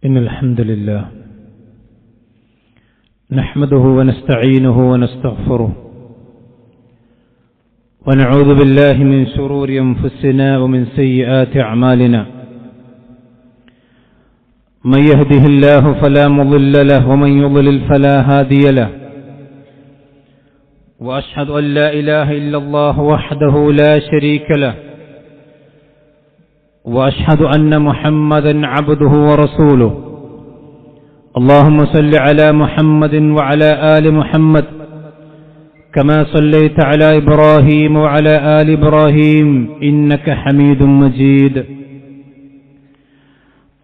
إن الحمد لله نحمده ونستعينه ونستغفره ونعوذ بالله من شرور أنفسنا ومن سيئات أعمالنا من يهده الله فلا مضل له ومن يضلل فلا هادي له وأشهد أن لا إله إلا الله وحده لا شريك له وأشهد أن محمدا عبده ورسوله اللهم صل على محمد وعلى آل محمد كما صليت على إبراهيم وعلى آل إبراهيم إنك حميد مجيد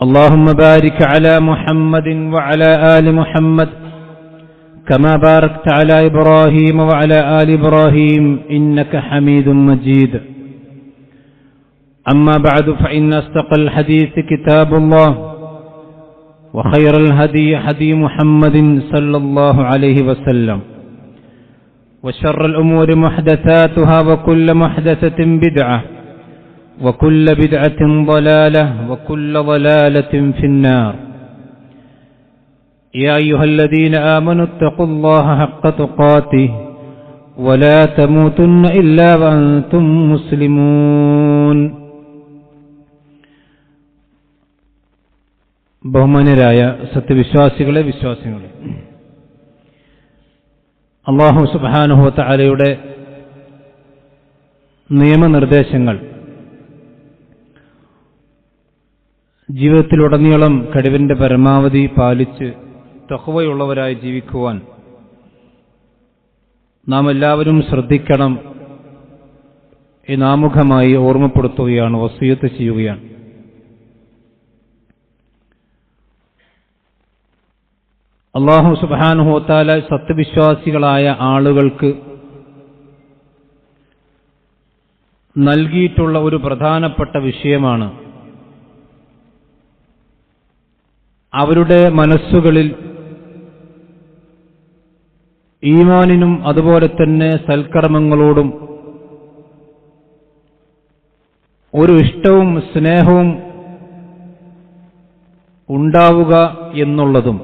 اللهم بارك على محمد وعلى آل محمد كما باركت على إبراهيم وعلى آل إبراهيم إنك حميد مجيد أما بعد فإن أصدق الحديث كتاب الله وخير الهدي هدي محمد صلى الله عليه وسلم وشر الأمور محدثاتها وكل محدثة بدعة وكل بدعة ضلالة وكل ضلالة في النار يا أيها الذين آمنوا اتقوا الله حق تقاته ولا تموتن إلا وأنتم مسلمون ബഹുമാന്യരായ സത്യവിശ്വാസികളെ വിശ്വാസികളെ, അല്ലാഹു സുബ്ഹാനഹു വ തആലയുടെ നിയമനിർദ്ദേശങ്ങൾ ജീവിതത്തിലുടനീളം കഴിവിന്റെ പരമാവധി പാലിച്ച് തഖ്വയുള്ളവരായി ജീവിക്കുവാൻ നാം എല്ലാവരും ശ്രദ്ധിക്കണം എന്ന് ആമുഖമായി ഓർമ്മപ്പെടുത്തുകയാണ്, വസിയത്ത് ചെയ്യുകയാണ്. അല്ലാഹു സുബ്ഹാനഹു വ തആല സത്യവിശ്വാസികളായ ആളുകൾക്ക് നൽകിയിട്ടുള്ള ഒരു പ്രധാനപ്പെട്ട വിഷയമാണ് അവരുടെ മനസ്സുകളിൽ ഈമാനിനും അതുപോലെ തന്നെ സൽക്കർമ്മങ്ങളോടും ഒരു ഇഷ്ടവും സ്നേഹവും ഉണ്ടാവുക എന്നുള്ളതും,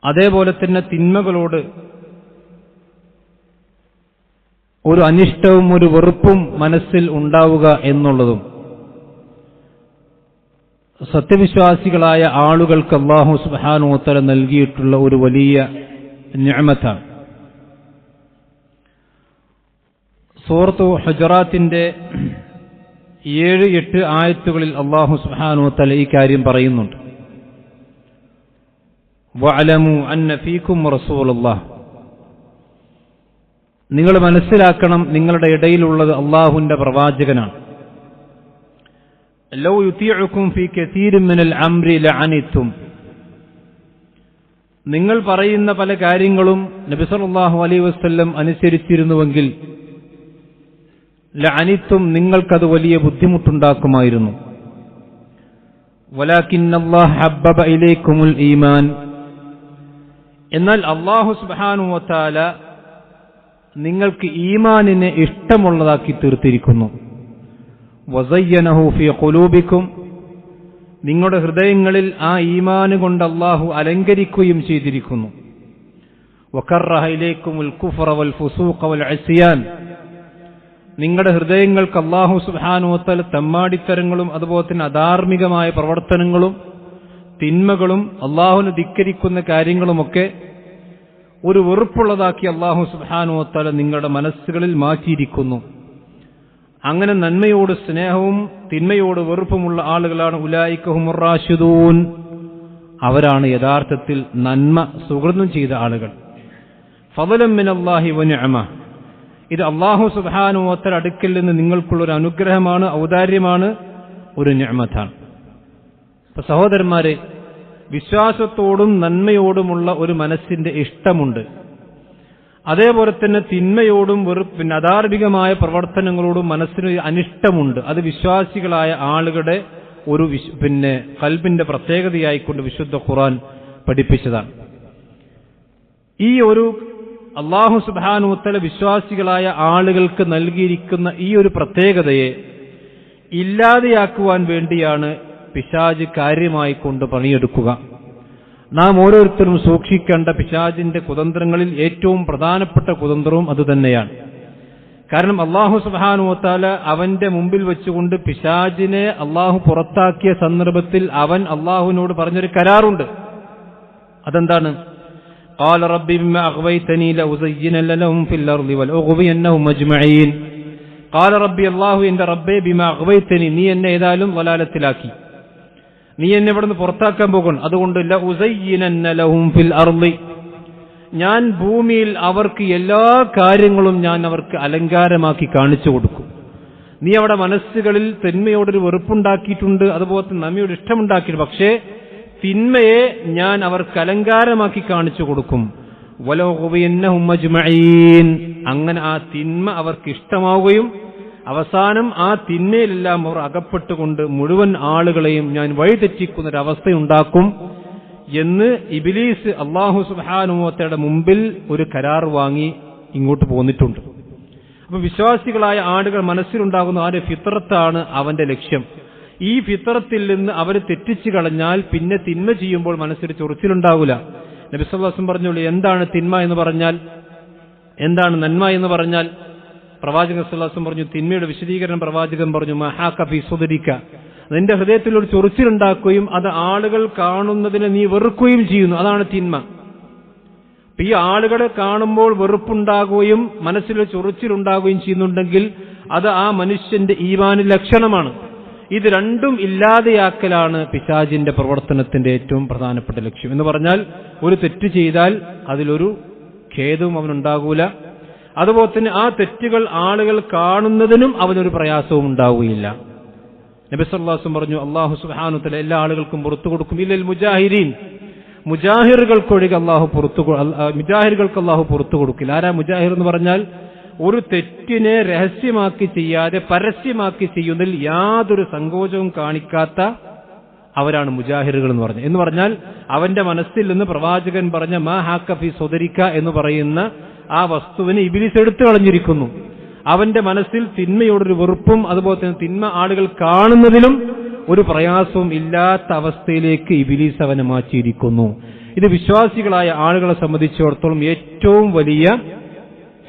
അതേപോലെ തന്നെ തിന്മകളോട് ഒരു അനിഷ്ടവും ഒരു വെറുപ്പും മനസ്സിൽ ഉണ്ടാവുക എന്നുള്ളതും സത്യവിശ്വാസികളായ ആളുകൾക്ക് അല്ലാഹു സുബ്ഹാനഹു വ തആല നൽകിയിട്ടുള്ള ഒരു വലിയ നിഅമത്താണ്. സൂറത്തു ഹുജറാത്തിന്റെ 7-8 ആയത്തുകളിൽ അല്ലാഹു സുബ്ഹാനഹു വ തആല ഈ കാര്യം പറയുന്നുണ്ട്. വഅലമു അന്ന ഫീകും റസൂലുള്ളാഹ്, നിങ്ങൾ മനസ്സിലാക്കണം, നിങ്ങളുടെ ഇടയിലുള്ളത് അല്ലാഹുവിന്റെ പ്രവാചകനാണ്. ലൗ യുതീഉകും ഫീ കസീരിൻ മിനൽ അംരി ലഅനിതും, നിങ്ങൾ പറയുന്ന പല കാര്യങ്ങളും നബി സല്ലല്ലാഹു അലൈഹി വസല്ലം അനുസരിച്ചിരുന്നുവെങ്കിൽ ലഅനിതും, നിങ്ങൾക്കത് വലിയ ബുദ്ധിമുട്ടുണ്ടാക്കുമായിരുന്നു. വലാകിന്നല്ലാഹു ഹബ്ബബ ഇലൈക്കുമുൽ ഈമാൻ, എന്നാൽ അല്ലാഹു സുബ്ഹാനഹു വ തആല നിങ്ങൾക്ക് ഈമാനിനെ ഇഷ്ടമുള്ളതാക്കി തീർത്തിരിക്കുന്നു. വസയ്യനഹു ഫീ ഖുലൂബിക്കും, നിങ്ങളുടെ ഹൃദയങ്ങളിൽ ആ ഈമാൻ കൊണ്ട് അല്ലാഹു അലങ്കരിക്കുകയും ചെയ്തിരിക്കുന്നു. വകറഹ ഇലൈക്കുമുൽ കുഫ്റ വൽ ഫുസൂഖ വൽ ഇസ്യാൻ, നിങ്ങളുടെ ഹൃദയങ്ങൾക്ക് അല്ലാഹു സുബ്ഹാനഹു വ തആല തമ്മാടിത്തരങ്ങളും അതുപോലെ തന്നെ അധാർമികമായ പ്രവർത്തനങ്ങളും തിന്മകളും അല്ലാഹുവിനെ ധിക്കരിക്കുന്ന കാര്യങ്ങളുമൊക്കെ ഒരു വെറുപ്പുള്ളതാക്കി അല്ലാഹു സുബ്ഹാനഹു വ തആല നിങ്ങളുടെ മനസ്സുകളിൽ മാറ്റിയിരിക്കുന്നു. അങ്ങനെ നന്മയോട് സ്നേഹവും തിന്മയോട് വെറുപ്പുമുള്ള ആളുകളാണ് ഉലൈക ഹുമുർ റാഷിദൂൻ, അവരാണ് യഥാർത്ഥത്തിൽ നന്മ സുകൃതം ചെയ്ത ആളുകൾ. ഫളലൻ മിനല്ലാഹി വ നിഅമ, ഇത് അല്ലാഹു സുബ്ഹാനഹു വ തആല അടുക്കൽ നിന്ന് നിങ്ങൾക്കുള്ള ഒരു അനുഗ്രഹമാണ്, ഔദാര്യമാണ്, ഒരു നിഅമത്താണ്. സഹോദരന്മാരെ, വിശ്വാസത്തോടും നന്മയോടുമുള്ള ഒരു മനസ്സിന്റെ ഇഷ്ടമുണ്ട്. അതേപോലെ തന്നെ തിന്മയോടും പിന്നെ അധാർമികമായ പ്രവർത്തനങ്ങളോടും മനസ്സിന് അനിഷ്ടമുണ്ട്. അത് വിശ്വാസികളായ ആളുകളുടെ ഒരു പിന്നെ ഖൽബിന്റെ പ്രത്യേകതയായിക്കൊണ്ട് വിശുദ്ധ ഖുർആൻ പഠിപ്പിച്ചതാണ്. ഈ ഒരു അല്ലാഹു സുബ്ഹാനഹു വ തആല വിശ്വാസികളായ ആളുകൾക്ക് നൽകിയിരിക്കുന്ന ഈ ഒരു പ്രത്യേകതയെ ഇല്ലാതെയാക്കുവാൻ വേണ്ടിയാണ് പിശാച് കാര്യമായി കൊണ്ട് പണിയെടുക്കുക. നാം ഓരോരുത്തരും സൂക്ഷിക്കേണ്ട പിശാചിന്റെ കുതന്ത്രങ്ങളിൽ ഏറ്റവും പ്രധാനപ്പെട്ട കുതന്ത്രവും അതുതന്നെയാണ്. കാരണം അല്ലാഹു സുബ്ഹാനഹു വ തആല അവന്റെ മുമ്പിൽ വെച്ചുകൊണ്ട് പിശാചിനെ അല്ലാഹു പുറത്താക്കിയ സന്ദർഭത്തിൽ അവൻ അല്ലാഹുവിനോട് പറഞ്ഞൊരു കരാറുണ്ട്. അതെന്താണ്? ഖാല റബ്ബി ബിമാ അഗ്വൈതനി ലഉസയ്യിനന്ന ലഹും ഫിൽ അർളി വലഉഗ്വിയന്നഹും അജ്മഈൻ. ഖാല റബ്ബി, അല്ലാഹു എന്റെ റബ്ബേ, ബിമാ അഗ്വൈതനി, നീ എന്നെ ഏതായാലും വലാലത്തിലാക്കി, നീ എന്നെ ഇവിടുന്ന് പുറത്താക്കാൻ പോകുന്നു. അതുകൊണ്ട് ലഉസയ്യിനന്ന ലഹും ഫിൽ അർളി, ഞാൻ ഭൂമിയിൽ അവർക്ക് എല്ലാ കാര്യങ്ങളും ഞാൻ അവർക്ക് അലങ്കാരമാക്കി കാണിച്ചു കൊടുക്കും. നീ അവിടെ മനസ്സുകളിൽ തിന്മയോടൊരു വെറുപ്പുണ്ടാക്കിയിട്ടുണ്ട്, അതുപോലെ നന്മയോട് ഇഷ്ടമുണ്ടാക്കിയിട്ടുണ്ട്. പക്ഷേ തിന്മയെ ഞാൻ അവർക്ക് അലങ്കാരമാക്കി കാണിച്ചു കൊടുക്കും. വലഉഗ്വിയന്നഹും അജ്മഈൻ, അങ്ങനെ ആ തിന്മ അവർക്ക് ഇഷ്ടമാവുകയും അവസാനം ആ തിന്മയിലെല്ലാം അവർ അകപ്പെട്ടുകൊണ്ട് മുഴുവൻ ആളുകളെയും ഞാൻ വഴിതെറ്റിക്കുന്നൊരവസ്ഥയുണ്ടാക്കും എന്ന് ഇബ്ലീസ് അല്ലാഹു സുബ്ഹാനഹു വ തആലയുടെ മുമ്പിൽ ഒരു കരാർ വാങ്ങി ഇങ്ങോട്ട് പോന്നിട്ടുണ്ട്. അപ്പൊ വിശ്വാസികളായ ആളുകൾ മനസ്സിലുണ്ടാകുന്ന ആ ഒരു ഫിത്രത്താണ് അവന്റെ ലക്ഷ്യം. ഈ ഫിത്രത്തിൽ നിന്ന് അവർ തെറ്റിച്ചു കളഞ്ഞാൽ പിന്നെ തിന്മ ചെയ്യുമ്പോൾ മനസ്സിൽ ചൊറിച്ചിലുണ്ടാവില്ല. നബി സല്ലല്ലാഹു അലൈഹി വസല്ലം പറഞ്ഞോളൂ, എന്താണ് തിന്മ എന്ന് പറഞ്ഞാൽ, എന്താണ് നന്മ എന്ന് പറഞ്ഞാൽ? പ്രവാചകൻ സല്ലല്ലാഹു അലൈഹി വസല്ലം പറഞ്ഞു, തിന്മയുടെ വിശദീകരണം പ്രവാചകൻ പറഞ്ഞു, മഹാക ഫീ സുദരിക, നിന്റെ ഹൃദയത്തിൽ ഒരു ചൊറിച്ചിലുണ്ടാക്കുകയും അത് ആളുകൾ കാണുന്നതിനെ നീ വെറുക്കുകയും ചെയ്യുന്നു, അതാണ് തിന്മ. ഈ ആളുകളെ കാണുമ്പോൾ വെറുപ്പുണ്ടാകുകയും മനസ്സിൽ ചൊറിച്ചിലുണ്ടാകുകയും ചെയ്യുന്നുണ്ടെങ്കിൽ അത് ആ മനുഷ്യന്റെ ഈമാനിന്റെ ലക്ഷണമാണ്. ഇത് രണ്ടും ഇല്ലാതെയാക്കലാണ് പിശാചിന്റെ പ്രവർത്തനത്തിന്റെ ഏറ്റവും പ്രധാനപ്പെട്ട ലക്ഷ്യം. എന്ന് പറഞ്ഞാൽ ഒരു തെറ്റ് ചെയ്താൽ അതിലൊരു ഖേദവും അവനുണ്ടാകൂല, അതുപോലെ തന്നെ ആ തെറ്റുകൾ ആളുകൾ കാണുന്നതിനും അവനൊരു പ്രയാസവും ഉണ്ടാവുകയില്ല. നബി സല്ലല്ലാഹു അലൈഹി വസല്ലം പറഞ്ഞു, അല്ലാഹു സുബ്ഹാനഹു വ തആല എല്ലാ ആളുകൾക്കും പുറത്തു കൊടുക്കും, ഇല്ലൽ മുജാഹിരീൻ, മുജാഹിറുകൾക്കൊഴികെ മുജാഹിറുകൾക്ക് അല്ലാഹു പുറത്തു കൊടുക്കില്ല. ആരാ മുജാഹിർ എന്ന് പറഞ്ഞാൽ? ഒരു തെറ്റിനെ രഹസ്യമാക്കി ചെയ്യാതെ പരസ്യമാക്കി ചെയ്യുന്നതിൽ യാതൊരു സങ്കോചവും കാണിക്കാത്ത അവരാണ് മുജാഹിറുകൾ എന്ന് പറഞ്ഞാൽ അവന്റെ മനസ്സിൽ നിന്ന് പ്രവാചകൻ പറഞ്ഞ മാ ഹാക ഫീ സുദരിക എന്ന് പറയുന്ന ആ വസ്തുവിനെ ഇബ്ലീസ് എടുത്തു കളഞ്ഞിരിക്കുന്നു. അവന്റെ മനസ്സിൽ തിന്മയോടൊരു വെറുപ്പും അതുപോലെ തന്നെ തിന്മ ആളുകൾ കാണുന്നതിലും ഒരു പ്രയാസവും ഇല്ലാത്ത അവസ്ഥയിലേക്ക് ഇബ്ലീസ് അവനെ മാറ്റിയിരിക്കുന്നു. ഇത് വിശ്വാസികളായ ആളുകളെ സംബന്ധിച്ചിടത്തോളം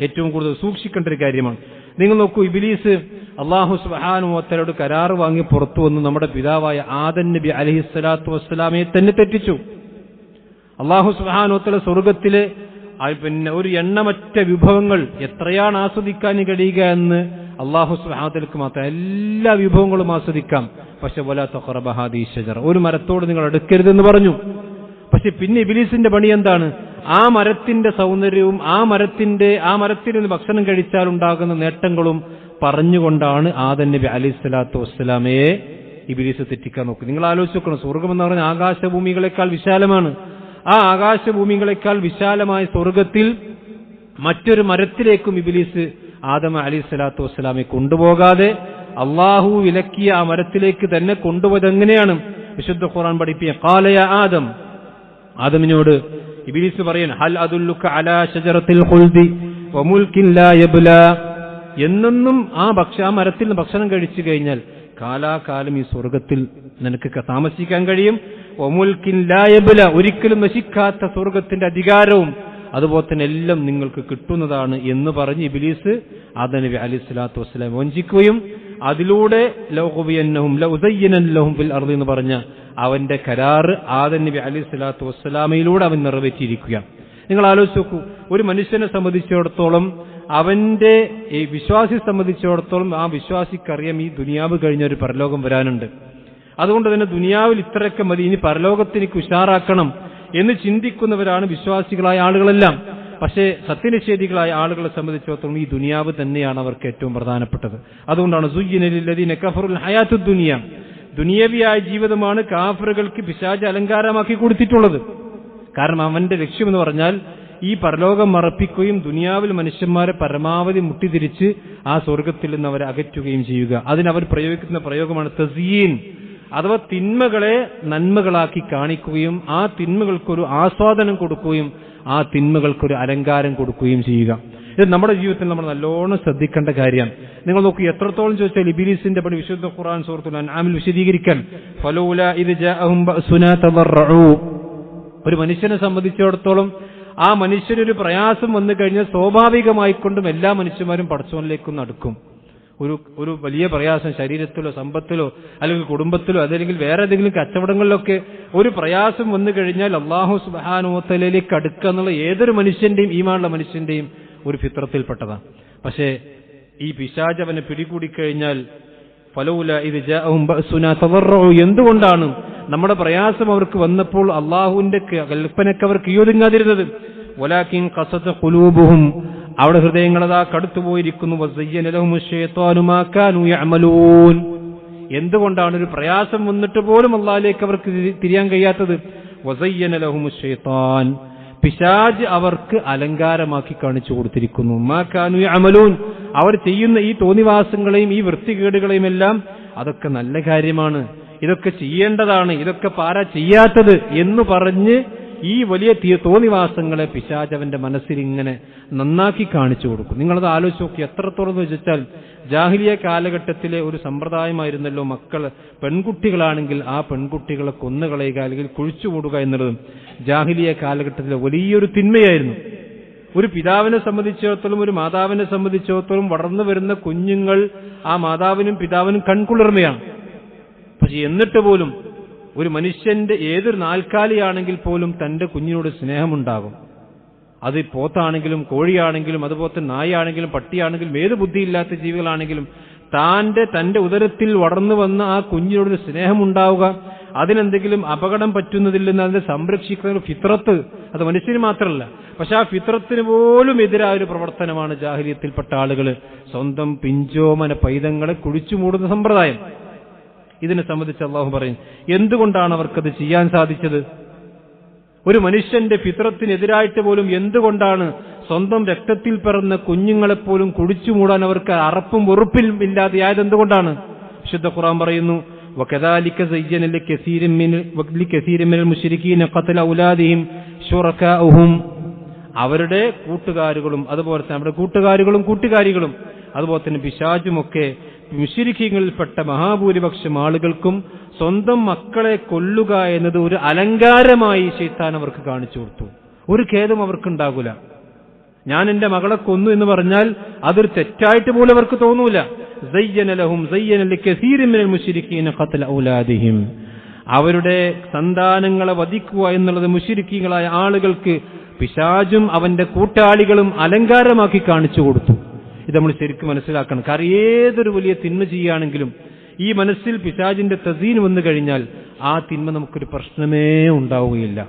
ഏറ്റവും കൂടുതൽ സൂക്ഷിക്കേണ്ട ഒരു കാര്യമാണ്. നിങ്ങൾ നോക്കൂ, ഇബ്ലീസ് അല്ലാഹു സുബ്ഹാനഹു വ തആലയോട് കരാർ വാങ്ങി പുറത്തു വന്ന് നമ്മുടെ പിതാവായ ആദം നബി അലൈഹിസ്സലാത്തു വസ്സലാമയെ തന്നെ തെറ്റിച്ചു. അല്ലാഹു സുബ്ഹാനഹു വ തആല സ്വർഗ്ഗത്തിലെ ഒരു എണ്ണമറ്റ വിഭവങ്ങൾ എത്രയാണ് ആസ്വദിക്കാൻ കഴിയുക എന്ന് അല്ലാഹു സുബ്ഹാനഹു വ തആലക്ക് മാത്രം എല്ലാ വിഭവങ്ങളും ആസ്വദിക്കാം. പക്ഷെ വലാ തഖറബ ഹാദിഹി ഷജറ, ഒരു മരത്തോട് നിങ്ങൾ അടുക്കരുതെന്ന് പറഞ്ഞു. പക്ഷെ പിന്നെ ഇബ്ലീസിന്റെ പണി എന്താണ്? ആ മരത്തിന്റെ സൗന്ദര്യവും ആ മരത്തിൽ നിന്ന് ഭക്ഷണം കഴിച്ചാൽ ഉണ്ടാകുന്ന നേട്ടങ്ങളും പറഞ്ഞുകൊണ്ടാണ് ആദം നബി അലൈഹിസ്സലാത്തു വസ്സലാമയെ ഇബ്ലീസ് തെറ്റിക്കാൻ നോക്കും. നിങ്ങൾ ആലോചിച്ച് നോക്കണം, സ്വർഗം എന്ന് പറഞ്ഞാൽ ആകാശഭൂമികളെക്കാൾ വിശാലമാണ്. ആ ആകാശഭൂമികളെക്കാൾ വിശാലമായ സ്വർഗത്തിൽ മറ്റൊരു മരത്തിലേക്കും ഇബ്ലീസ് ആദം അലൈഹിസ്സലാത്തു വസ്സലാമെ കൊണ്ടുപോകാതെ അള്ളാഹു വിലക്കിയ ആ മരത്തിലേക്ക് തന്നെ കൊണ്ടുപോയത് എങ്ങനെയാണ്? വിശുദ്ധ ഖുർആൻ പഠിപ്പിക്കുക, ഖാല യാ ആദം, ആദമിനോട് ഇബ്ലീസ് പറയുന്നു, ഹൽ അദുല്ലുക അലാ ഷജറത്തിൽ ഖുൽദി വമുൽകിൻ ലാ യബ്ലാ, എന്നെന്നും ആ മരത്തിൽ നിന്ന് ഭക്ഷണം കഴിച്ചു കഴിഞ്ഞാൽ കാലാകാലം ഈ സ്വർഗത്തിൽ നിനക്ക് താമസിക്കാൻ കഴിയും. വമുൽകിൻ ലാ യബ്ലാ, ഒരിക്കലും നശിക്കാത്ത സ്വർഗത്തിന്റെ അധികാരവും അതുപോലെ തന്നെ എല്ലാം നിങ്ങൾക്ക് കിട്ടുന്നതാണ് എന്ന് പറഞ്ഞ് ഇബ്ലീസ് ആദം നബി അലൈഹിസ്സലാത്തു വസ്സലാം വഞ്ചിക്കുകയും അതിലൂടെ ലഉസയ്യിനന്നഹും ഫിൽ അർളി എന്ന് പറഞ്ഞ അവന്റെ കരാറ് ആദം നബി അലൈഹിസ്സലാത്തു വസ്സലാമയിലൂടെ അവൻ നിറവേറ്റിയിരിക്കുകയാണ്. നിങ്ങൾ ആലോചിച്ച് നോക്കൂ, ഒരു മനുഷ്യനെ സംബന്ധിച്ചിടത്തോളം അവന്റെ ഈ വിശ്വാസിയെ സംബന്ധിച്ചിടത്തോളം ആ വിശ്വാസിക്കറിയാം ഈ ദുനിയാവ് കഴിഞ്ഞ ഒരു പരലോകം വരാനുണ്ട്. അതുകൊണ്ട് തന്നെ ദുനിയാവിൽ ഇത്രയൊക്കെ മതി, ഇനി പരലോകത്തിലേക്ക് ഉഷാറാക്കണം എന്ന് ചിന്തിക്കുന്നവരാണ് വിശ്വാസികളായ ആളുകളെല്ലാം. പക്ഷേ സത്യനിഷേധികളായ ആളുകളെ സംബന്ധിച്ചിടത്തോളം ഈ ദുനിയാവ് തന്നെയാണ് അവർക്ക് ഏറ്റവും പ്രധാനപ്പെട്ടത്. അതുകൊണ്ടാണ് സുയ്യിന ലില്ലദീന കഫറുൽ ഹയാത്തുദ് ദുനിയ, ദുനിയവിയായ ജീവിതമാണ് കാഫിറുകൾക്ക് പിശാച് അലങ്കാരമാക്കി കൊടുത്തിട്ടുള്ളത്. കാരണം അവന്റെ ലക്ഷ്യമെന്ന് പറഞ്ഞാൽ ഈ പരലോകം മറപ്പിക്കുകയും ദുനിയാവിൽ മനുഷ്യന്മാരെ പരമാവധി മുട്ടിതിരിച്ച് ആ സ്വർഗത്തിൽ നിന്ന് അവരെ അകറ്റുകയും ചെയ്യുക. അതിനവർ പ്രയോഗിക്കുന്ന പ്രയോഗമാണ് തസ്യീൻ, അഥവാ തിന്മകളെ നന്മകളാക്കി കാണിക്കുകയും ആ തിന്മകൾക്കൊരു ആസ്വാദനം കൊടുക്കുകയും ആ തിന്മകൾക്കൊരു അലങ്കാരം കൊടുക്കുകയും ചെയ്യുക. ഇത് നമ്മുടെ ജീവിതത്തിൽ നമ്മൾ നല്ലോണം ശ്രദ്ധിക്കേണ്ട കാര്യമാണ്. നിങ്ങൾ നോക്കൂ, എത്രത്തോളം ചോദിച്ചാൽ ഇബ്ലീസിന്റെ പണി വിശുദ്ധ ഖുർആൻ സൂറത്തുൽ അൻആമിൽ വിശദീകരിക്കാൻ ഫലൗലാ ഇദ് ജാഅഹും ബഅസുനാ തദറഉ. ഒരു മനുഷ്യനെ സംബന്ധിച്ചിടത്തോളം ആ മനുഷ്യനൊരു പ്രയാസം വന്നു കഴിഞ്ഞാൽ സ്വാഭാവികമായിക്കൊണ്ടും എല്ലാ മനുഷ്യന്മാരും പടച്ചവനിലേക്കൊന്ന് അടുക്കും. ഒരു വലിയ പ്രയാസം ശരീരത്തിലോ സമ്പത്തിലോ അല്ലെങ്കിൽ കുടുംബത്തിലോ അതല്ലെങ്കിൽ വേറെ ഏതെങ്കിലും കച്ചവടങ്ങളിലൊക്കെ ഒരു പ്രയാസം വന്നു കഴിഞ്ഞാൽ അല്ലാഹു സുബ്ഹാനഹു വ തആലയിലേക്ക് അടുക്കുക എന്നുള്ള ഏതൊരു മനുഷ്യന്റെയും ഈമാനുള്ള മനുഷ്യന്റെയും ഒരു ഫിത്രത്തിൽപ്പെട്ടതാണ്. പക്ഷേ ഈ പിശാച് അവനെ പിടികൂടിക്കഴിഞ്ഞാൽ ഫലൗലാ ഇദ് ജാഅഹും ബഅസുനാ തദറഉ, എന്തുകൊണ്ടാണ് നമ്മുടെ പ്രയാസം അവർക്ക് വന്നപ്പോൾ അള്ളാഹുവിന്റെ കൽപ്പനയ്ക്ക് അവർ കീഴൊതുങ്ങാതിരുന്നത്? വലാകിൻ ഖസത ഖുലൂബുഹും, അവിടെ ഹൃദയങ്ങളതാ കടുത്തുപോയിരിക്കുന്നു. വസയ്യന ലഹുമുശ് ശൈത്വാനു മാ കാനൂ യഅമലൂൻ, എന്തുകൊണ്ടാണ് ഒരു പ്രയാസം വന്നിട്ട് പോലും അള്ളാഹിലേക്ക് അവർക്ക് തിരിയാൻ കഴിയാത്തത്? വസയ്യന ലഹുമുശ് ശൈത്വാൻ, പിശാച് അവർക്ക് അലങ്കാരമാക്കി കാണിച്ചു കൊടുത്തിരിക്കുന്നു. മാ കാനൂ യഅമലൂൻ, അവർ ചെയ്യുന്ന ഈ തോന്നിവാസങ്ങളെയും ഈ വൃത്തികേടുകളെയും എല്ലാം അതൊക്കെ നല്ല കാര്യമാണ്, ഇതൊക്കെ ചെയ്യേണ്ടതാണ്, ഇതൊക്കെ പാരാ ചെയ്യാത്തത് എന്ന് പറഞ്ഞ് ഈ വലിയ തോന്നിവാസങ്ങളെ പിശാച് അവന്റെ മനസ്സിൽ ഇങ്ങനെ നന്നാക്കി കാണിച്ചു കൊടുക്കും. നിങ്ങളത് ആലോചിച്ച് നോക്കി, എത്രത്തോളം എന്ന് വെച്ചാൽ ജാഹിലിയ കാലഘട്ടത്തിലെ ഒരു സമ്പ്രദായമായിരുന്നല്ലോ മക്കൾ പെൺകുട്ടികളാണെങ്കിൽ ആ പെൺകുട്ടികളെ കൊന്നുകളയുക അല്ലെങ്കിൽ കുഴിച്ചുമൂടുക എന്നുള്ളതും ജാഹിലിയ കാലഘട്ടത്തിലെ വലിയൊരു തിന്മയായിരുന്നു. ഒരു പിതാവിനെ സംബന്ധിച്ചിടത്തോളം ഒരു മാതാവിനെ സംബന്ധിച്ചിടത്തോളം വളർന്നു വരുന്ന കുഞ്ഞുങ്ങൾ ആ മാതാവിനും പിതാവിനും കൺകുളിർമയാണ്. പക്ഷെ എന്നിട്ട് പോലും ഒരു മനുഷ്യന്റെ ഏതൊരു നാൽക്കാലിയാണെങ്കിൽ പോലും തന്റെ കുഞ്ഞിനോട് സ്നേഹമുണ്ടാകും. അത് പോത്താണെങ്കിലും കോഴിയാണെങ്കിലും അതുപോലെ നായാണെങ്കിലും പട്ടിയാണെങ്കിലും ഏത് ബുദ്ധിയില്ലാത്ത ജീവികളാണെങ്കിലും തന്റെ ഉദരത്തിൽ വളർന്നു വന്ന ആ കുഞ്ഞിനോട് സ്നേഹമുണ്ടാവുക, അതിനെന്തെങ്കിലും അപകടം പറ്റുന്നതിൽ നിന്ന് അതിനെ സംരക്ഷിക്കുന്ന ഫിത്രത്ത്, അത് മനുഷ്യന് മാത്രമല്ല, പക്ഷെ ആ ഫിത്രത്തിന് പോലും എതിരായ ഒരു പ്രവർത്തനമാണ് ജാഹിലിയത്തിൽപ്പെട്ട ആളുകൾ സ്വന്തം പിഞ്ചോമന പൈതങ്ങളെ കുഴിച്ചു മൂടുന്ന സമ്പ്രദായം. ഇതിനെ സംബന്ധിച്ച് അള്ളാഹു പറയും, എന്തുകൊണ്ടാണ് അവർക്കത് ചെയ്യാൻ സാധിച്ചത്? ഒരു മനുഷ്യന്റെ ഫിത്രത്തിനെതിരായിട്ട് പോലും എന്തുകൊണ്ടാണ് സ്വന്തം രക്തത്തിൽ പിറന്ന കുഞ്ഞുങ്ങളെപ്പോലും കുഴിച്ചു മൂടാൻ അവർക്ക് അറപ്പും വെറുപ്പിലും ഇല്ലാതെയായത്? എന്തുകൊണ്ടാണ്? വിശുദ്ധ ഖുർആൻ പറയുന്നു, വകദാലിക സയ്യന ലികസീരിൻ മിനൽ മുശ്രികീന ഖത്ല ഔലാദിഹിം ശുറകാഉഹും, അവരുടെ കൂട്ടുകാരുകളും അതുപോലെ തന്നെ അവരുടെ കൂട്ടുകാരികളും അതുപോലെ തന്നെ പിശാചുമൊക്കെ മുശ്രിക്കീങ്ങളിൽപ്പെട്ട മഹാഭൂരിപക്ഷം ആളുകൾക്കും സ്വന്തം മക്കളെ കൊല്ലുക എന്നത് ഒരു അലങ്കാരമായി ശൈത്താൻ അവർക്ക് കാണിച്ചു കൊടുത്തു. ഒരു ഖേദം അവർക്കുണ്ടാകൂല. ഞാൻ എന്റെ മകളെ കൊന്നു എന്ന് പറഞ്ഞാൽ അതൊരു തെറ്റായിട്ട് പോലും അവർക്ക് തോന്നൂല. സയ്യന ലികസീരിൻ മിനൽ മുശ്രികീന ഖത്ല ഔലാദിഹിം, അവരുടെ സന്താനങ്ങളെ വധിക്കുക എന്നുള്ളത് മുശ്രിക്കീങ്ങളായ ആളുകൾക്ക് പിശാചും അവന്റെ കൂട്ടാളികളും അലങ്കാരമാക്കി കാണിച്ചു കൊടുത്തു. ഇത് നമ്മൾ ശരിക്കും മനസ്സിലാക്കണം. കാരണം ഏതൊരു വലിയ തിന്മ ചെയ്യുകയാണെങ്കിലും ഈ മനസ്സിൽ പിശാചിന്റെ തസീൻ വന്നു കഴിഞ്ഞാൽ ആ തിന്മ നമുക്കൊരു പ്രശ്നമേ ഉണ്ടാവുകയില്ല,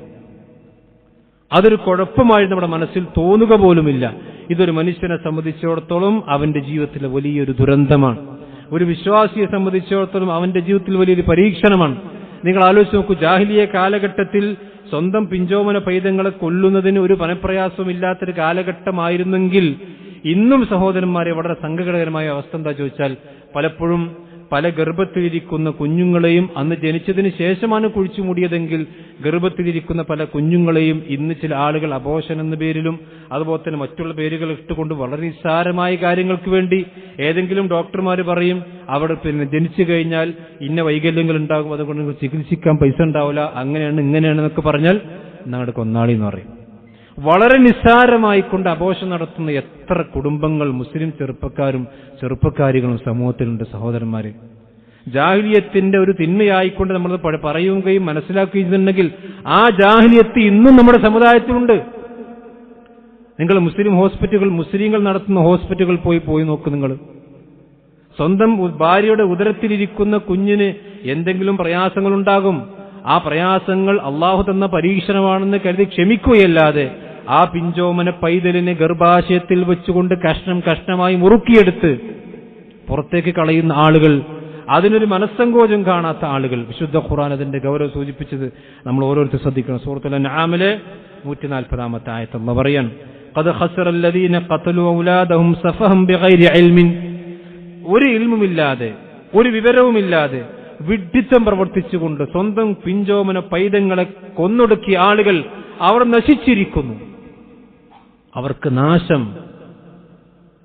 അതൊരു കുഴപ്പമായി നമ്മുടെ മനസ്സിൽ തോന്നുക പോലുമില്ല. ഇതൊരു മനുഷ്യനെ സംബന്ധിച്ചിടത്തോളം അവന്റെ ജീവിതത്തിലെ വലിയൊരു ദുരന്തമാണ്. ഒരു വിശ്വാസിയെ സംബന്ധിച്ചിടത്തോളം അവന്റെ ജീവിതത്തിൽ വലിയൊരു പരീക്ഷണമാണ്. നിങ്ങൾ ആലോചിച്ച് നോക്കൂ, ജാഹിലിയ കാലഘട്ടത്തിൽ സ്വന്തം പിഞ്ചോമന പൈതങ്ങളെ കൊല്ലുന്നതിന് ഒരു പണപ്രയാസമില്ലാത്തൊരു കാലഘട്ടമായിരുന്നെങ്കിൽ ഇന്നും സഹോദരന്മാരെ വളരെ സങ്കടകരമായ അവസ്ഥ എന്താ ചോദിച്ചാൽ, പലപ്പോഴും പല ഗർഭത്തിലിരിക്കുന്ന കുഞ്ഞുങ്ങളെയും അന്ന് ജനിച്ചതിന് ശേഷമാണ് കുഴിച്ചുമൂടിയതെങ്കിൽ ഗർഭത്തിലിരിക്കുന്ന പല കുഞ്ഞുങ്ങളെയും ഇന്ന് ചില ആളുകൾ അബോർഷൻ എന്ന പേരിലും അതുപോലെ തന്നെ മറ്റുള്ള പേരുകൾ ഇട്ടുകൊണ്ട് വളരെ നിസ്സാരമായ കാര്യങ്ങൾക്ക് വേണ്ടി ഏതെങ്കിലും ഡോക്ടർമാർ പറയും അവിടെ ജനിച്ചു കഴിഞ്ഞാൽ ഇന്ന വൈകല്യങ്ങൾ ഉണ്ടാകും, അതുകൊണ്ട് ചികിത്സിക്കാൻ പൈസ ഉണ്ടാവില്ല, അങ്ങനെയാണ് ഇങ്ങനെയാണെന്നൊക്കെ പറഞ്ഞാൽ ഞങ്ങളുടെ കൊന്നാളി എന്ന് പറയും. വളരെ നിസ്സാരമായിക്കൊണ്ട് അബോർഷൻ നടത്തുന്ന എത്ര കുടുംബങ്ങൾ മുസ്ലിം ചെറുപ്പക്കാരികളും സമൂഹത്തിലുണ്ട് സഹോദരന്മാരെ. ജാഹിലിയത്തിന്റെ ഒരു തിന്മയായിക്കൊണ്ട് നമ്മൾ പറയുകയും മനസ്സിലാക്കുകയും ചെയ്യുന്നുണ്ടെങ്കിൽ ആ ജാഹിലിയത്ത് ഇന്നും നമ്മുടെ സമുദായത്തിലുണ്ട്. നിങ്ങൾ മുസ്ലിങ്ങൾ നടത്തുന്ന ഹോസ്പിറ്റലുകൾ പോയി നോക്ക്. നിങ്ങൾ സ്വന്തം ഭാര്യയുടെ ഉദരത്തിലിരിക്കുന്ന കുഞ്ഞിന് എന്തെങ്കിലും പ്രയാസങ്ങളുണ്ടാകും. ആ പ്രയാസങ്ങൾ അള്ളാഹു തന്ന പരീക്ഷണമാണെന്ന് കരുതി ക്ഷമിക്കുകയല്ലാതെ ആ പിഞ്ചോമന പൈതലിനെ ഗർഭാശയത്തിൽ വെച്ചുകൊണ്ട് കഷ്ണമായി മുറുക്കിയെടുത്ത് പുറത്തേക്ക് കളയുന്ന ആളുകൾ, അതിനൊരു മനസ്സങ്കോചം കാണാത്ത ആളുകൾ. വിശുദ്ധ ഖുർആൻ അതിന്റെ ഗൗരവം സൂചിപ്പിച്ചത് നമ്മൾ ഓരോരുത്തർ ശ്രദ്ധിക്കണം. സൂറത്തുൽ അൻആമിലെ 140-ാമത്തെ ആയത്ത് അല്ലാഹു പറയാണ്, ഖദ് ഖസറല്ലദീന ഖതലു ഔലാദഹും സഫഹം ബിഗൈരി ഇൽമിൻ, ഒരു ഇൽമുമില്ലാതെ ഒരു വിവരവുമില്ലാതെ വിഡ്ഢിത്തം പ്രവർത്തിച്ചുകൊണ്ട് സ്വന്തം പിഞ്ചോമന പൈതങ്ങളെ കൊന്നൊടുക്കിയ ആളുകൾ അവർ നശിച്ചിരിക്കുന്നു, അവർക്ക് നാശം.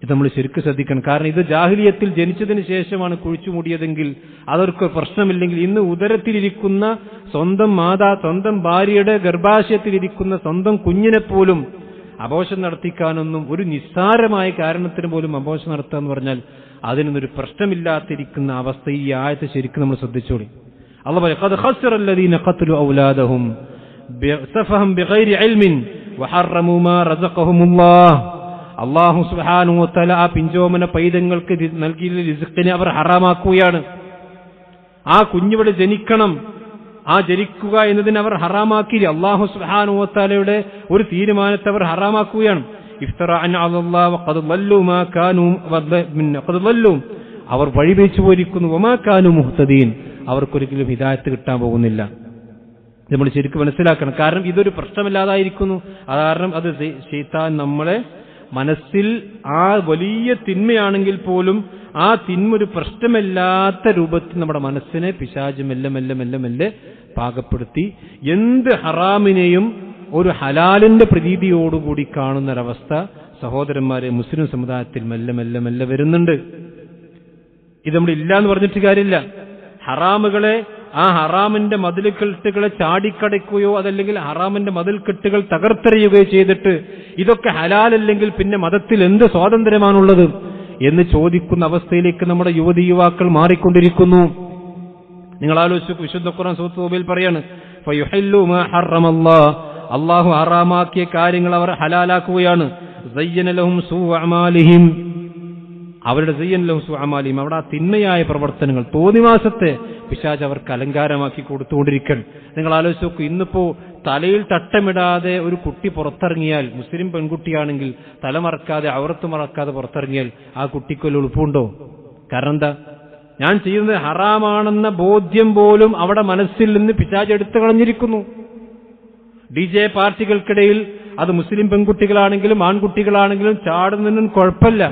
ഇത് നമ്മൾ ശരിക്കും ശ്രദ്ധിക്കണം. കാരണം ഇത് ജാഹിലിയത്തിൽ ജനിച്ചതിന് ശേഷമാണ് കുഴിച്ചു മൂടിയതെങ്കിൽ അതൊക്കെ പ്രശ്നമില്ലെങ്കിൽ ഇന്ന് ഉദരത്തിലിരിക്കുന്ന സ്വന്തം ഭാര്യയുടെ ഗർഭാശയത്തിലിരിക്കുന്ന സ്വന്തം കുഞ്ഞിനെപ്പോലും അബോർഷൻ നടത്തിക്കാനൊന്നും ഒരു നിസ്സാരമായ കാരണത്തിന് പോലും അബോർഷൻ നടത്തുക എന്ന് പറഞ്ഞാൽ അതിനൊന്നൊരു പ്രശ്നമില്ലാതിരിക്കുന്ന അവസ്ഥ ഈ ആയത്ത് ശരിക്കും നമ്മൾ ശ്രദ്ധിച്ചോളി. അല്ലാഹു ഖദ് ഖസ്റല്ലദീന ഖത്ലു ഔലാദഹും ബിസഫഹം ബിഗൈരി ഇൽമിൻ വഹറമു മാ റസഖഹുമുല്ലാഹ്. അല്ലാഹു സുബ്ഹാനഹു വ തആല ആ പിഞ്ചോമന പൈതങ്ങൾക്ക് നൽകിയ റിസ്ഖിനെ അവർ ഹറാമാക്കുകയാണ്. ആ കുഞ്ഞിവിടെ ജനിക്കണം, ആ ജനിക്കുക എന്നതിനെ അവർ ഹറാമാക്കി. അല്ലാഹു സുബ്ഹാനഹു വ തആലയുടെ ഒരു തീരുമാനത്തെ അവർ ഹറാമാക്കുകയാണ്. ഇഫ്തറഅൻ അലല്ലാഹി വഖദ് ളല്ലു മാ കാനൂ ഖദ് ളല്ലു, അവർ വഴിവെച്ചു പോയിരിക്കുന്നു. വമാ കാനൂ മുഹ്തദീൻ, അവർക്കൊരിക്കലും ഹിദായത്ത് കിട്ടാൻ പോകുന്നില്ല. നമ്മൾ ശരിക്കും മനസ്സിലാക്കണം. കാരണം ഇതൊരു പ്രശ്നമില്ലാതായിരിക്കുന്നു. കാരണം അത് ശൈത്താൻ നമ്മളെ മനസ്സിൽ ആ വലിയ തിന്മയാണെങ്കിൽ പോലും ആ തിന്മ ഒരു പ്രശ്നമില്ലാത്ത രൂപത്തിൽ നമ്മുടെ മനസ്സിനെ പിശാച് മെല്ലെ മെല്ലെ മെല്ലെ മെല്ലെ പാകപ്പെടുത്തി എന്ത് ഹറാമിനെയും ഒരു ഹലാലിന്റെ പ്രതീതിയോടുകൂടി കാണുന്നൊരവസ്ഥ സഹോദരന്മാരെ മുസ്ലിം സമുദായത്തിൽ മെല്ലെ മെല്ലെ മെല്ലെ വരുന്നുണ്ട്. ഇത് നമ്മൾ ഇല്ല എന്ന് പറഞ്ഞിട്ട് കാര്യമില്ല. ഹറാമുകളെ, ആ ഹറാമിന്റെ മതിൽക്കെട്ടുകളെ ചാടിക്കടയ്ക്കുകയോ അതല്ലെങ്കിൽ ഹറാമിന്റെ മതിൽക്കെട്ടുകൾ തകർത്തെറിയുകയോ ചെയ്തിട്ട് ഇതൊക്കെ ഹലാലല്ലെങ്കിൽ പിന്നെ മതത്തിൽ എന്ത് സ്വാതന്ത്ര്യമാണുള്ളത് എന്ന് ചോദിക്കുന്ന അവസ്ഥയിലേക്ക് നമ്മുടെ യുവതി യുവാക്കൾ മാറിക്കൊണ്ടിരിക്കുന്നു. നിങ്ങൾ ആലോചിച്ചു, വിശുദ്ധ ഖുർആൻ സൂറത്ത് തൗബയിൽ പറയാണ്, ഫയുഹില്ലു മാ ഹറമല്ലാഹ്, അല്ലാഹു ഹറാമാക്കിയ കാര്യങ്ങൾ അവർ ഹലാലാക്കുകയാണ്. സയ്യന ലഹും സൂഅ അമാലിഹിം, അവരുടെ അമാലിയും അവിടെ ആ തിന്മയായ പ്രവർത്തനങ്ങൾ തോന്നിവാസത്തെ പിശാച് അവർക്ക് അലങ്കാരമാക്കി കൊടുത്തുകൊണ്ടിരിക്കണം. നിങ്ങൾ ആലോചിച്ച് നോക്കൂ, ഇന്നിപ്പോ തലയിൽ തട്ടമിടാതെ ഒരു കുട്ടി പുറത്തിറങ്ങിയാൽ, മുസ്ലിം പെൺകുട്ടിയാണെങ്കിൽ തല മറക്കാതെ ഔറത്ത് മറക്കാതെ പുറത്തിറങ്ങിയാൽ ആ കുട്ടിക്കൊരു എളുപ്പമുണ്ടോ? കാരണം എന്താ? ഞാൻ ചെയ്യുന്നത് ഹറാമാണെന്ന ബോധ്യം പോലും അവിടെ മനസ്സിൽ നിന്ന് പിശാച് എടുത്തു കളഞ്ഞിരിക്കുന്നു. DJ പാർട്ടികൾക്കിടയിൽ അത് മുസ്ലിം പെൺകുട്ടികളാണെങ്കിലും ആൺകുട്ടികളാണെങ്കിലും ചാടുന്നതിനും കുഴപ്പമില്ല.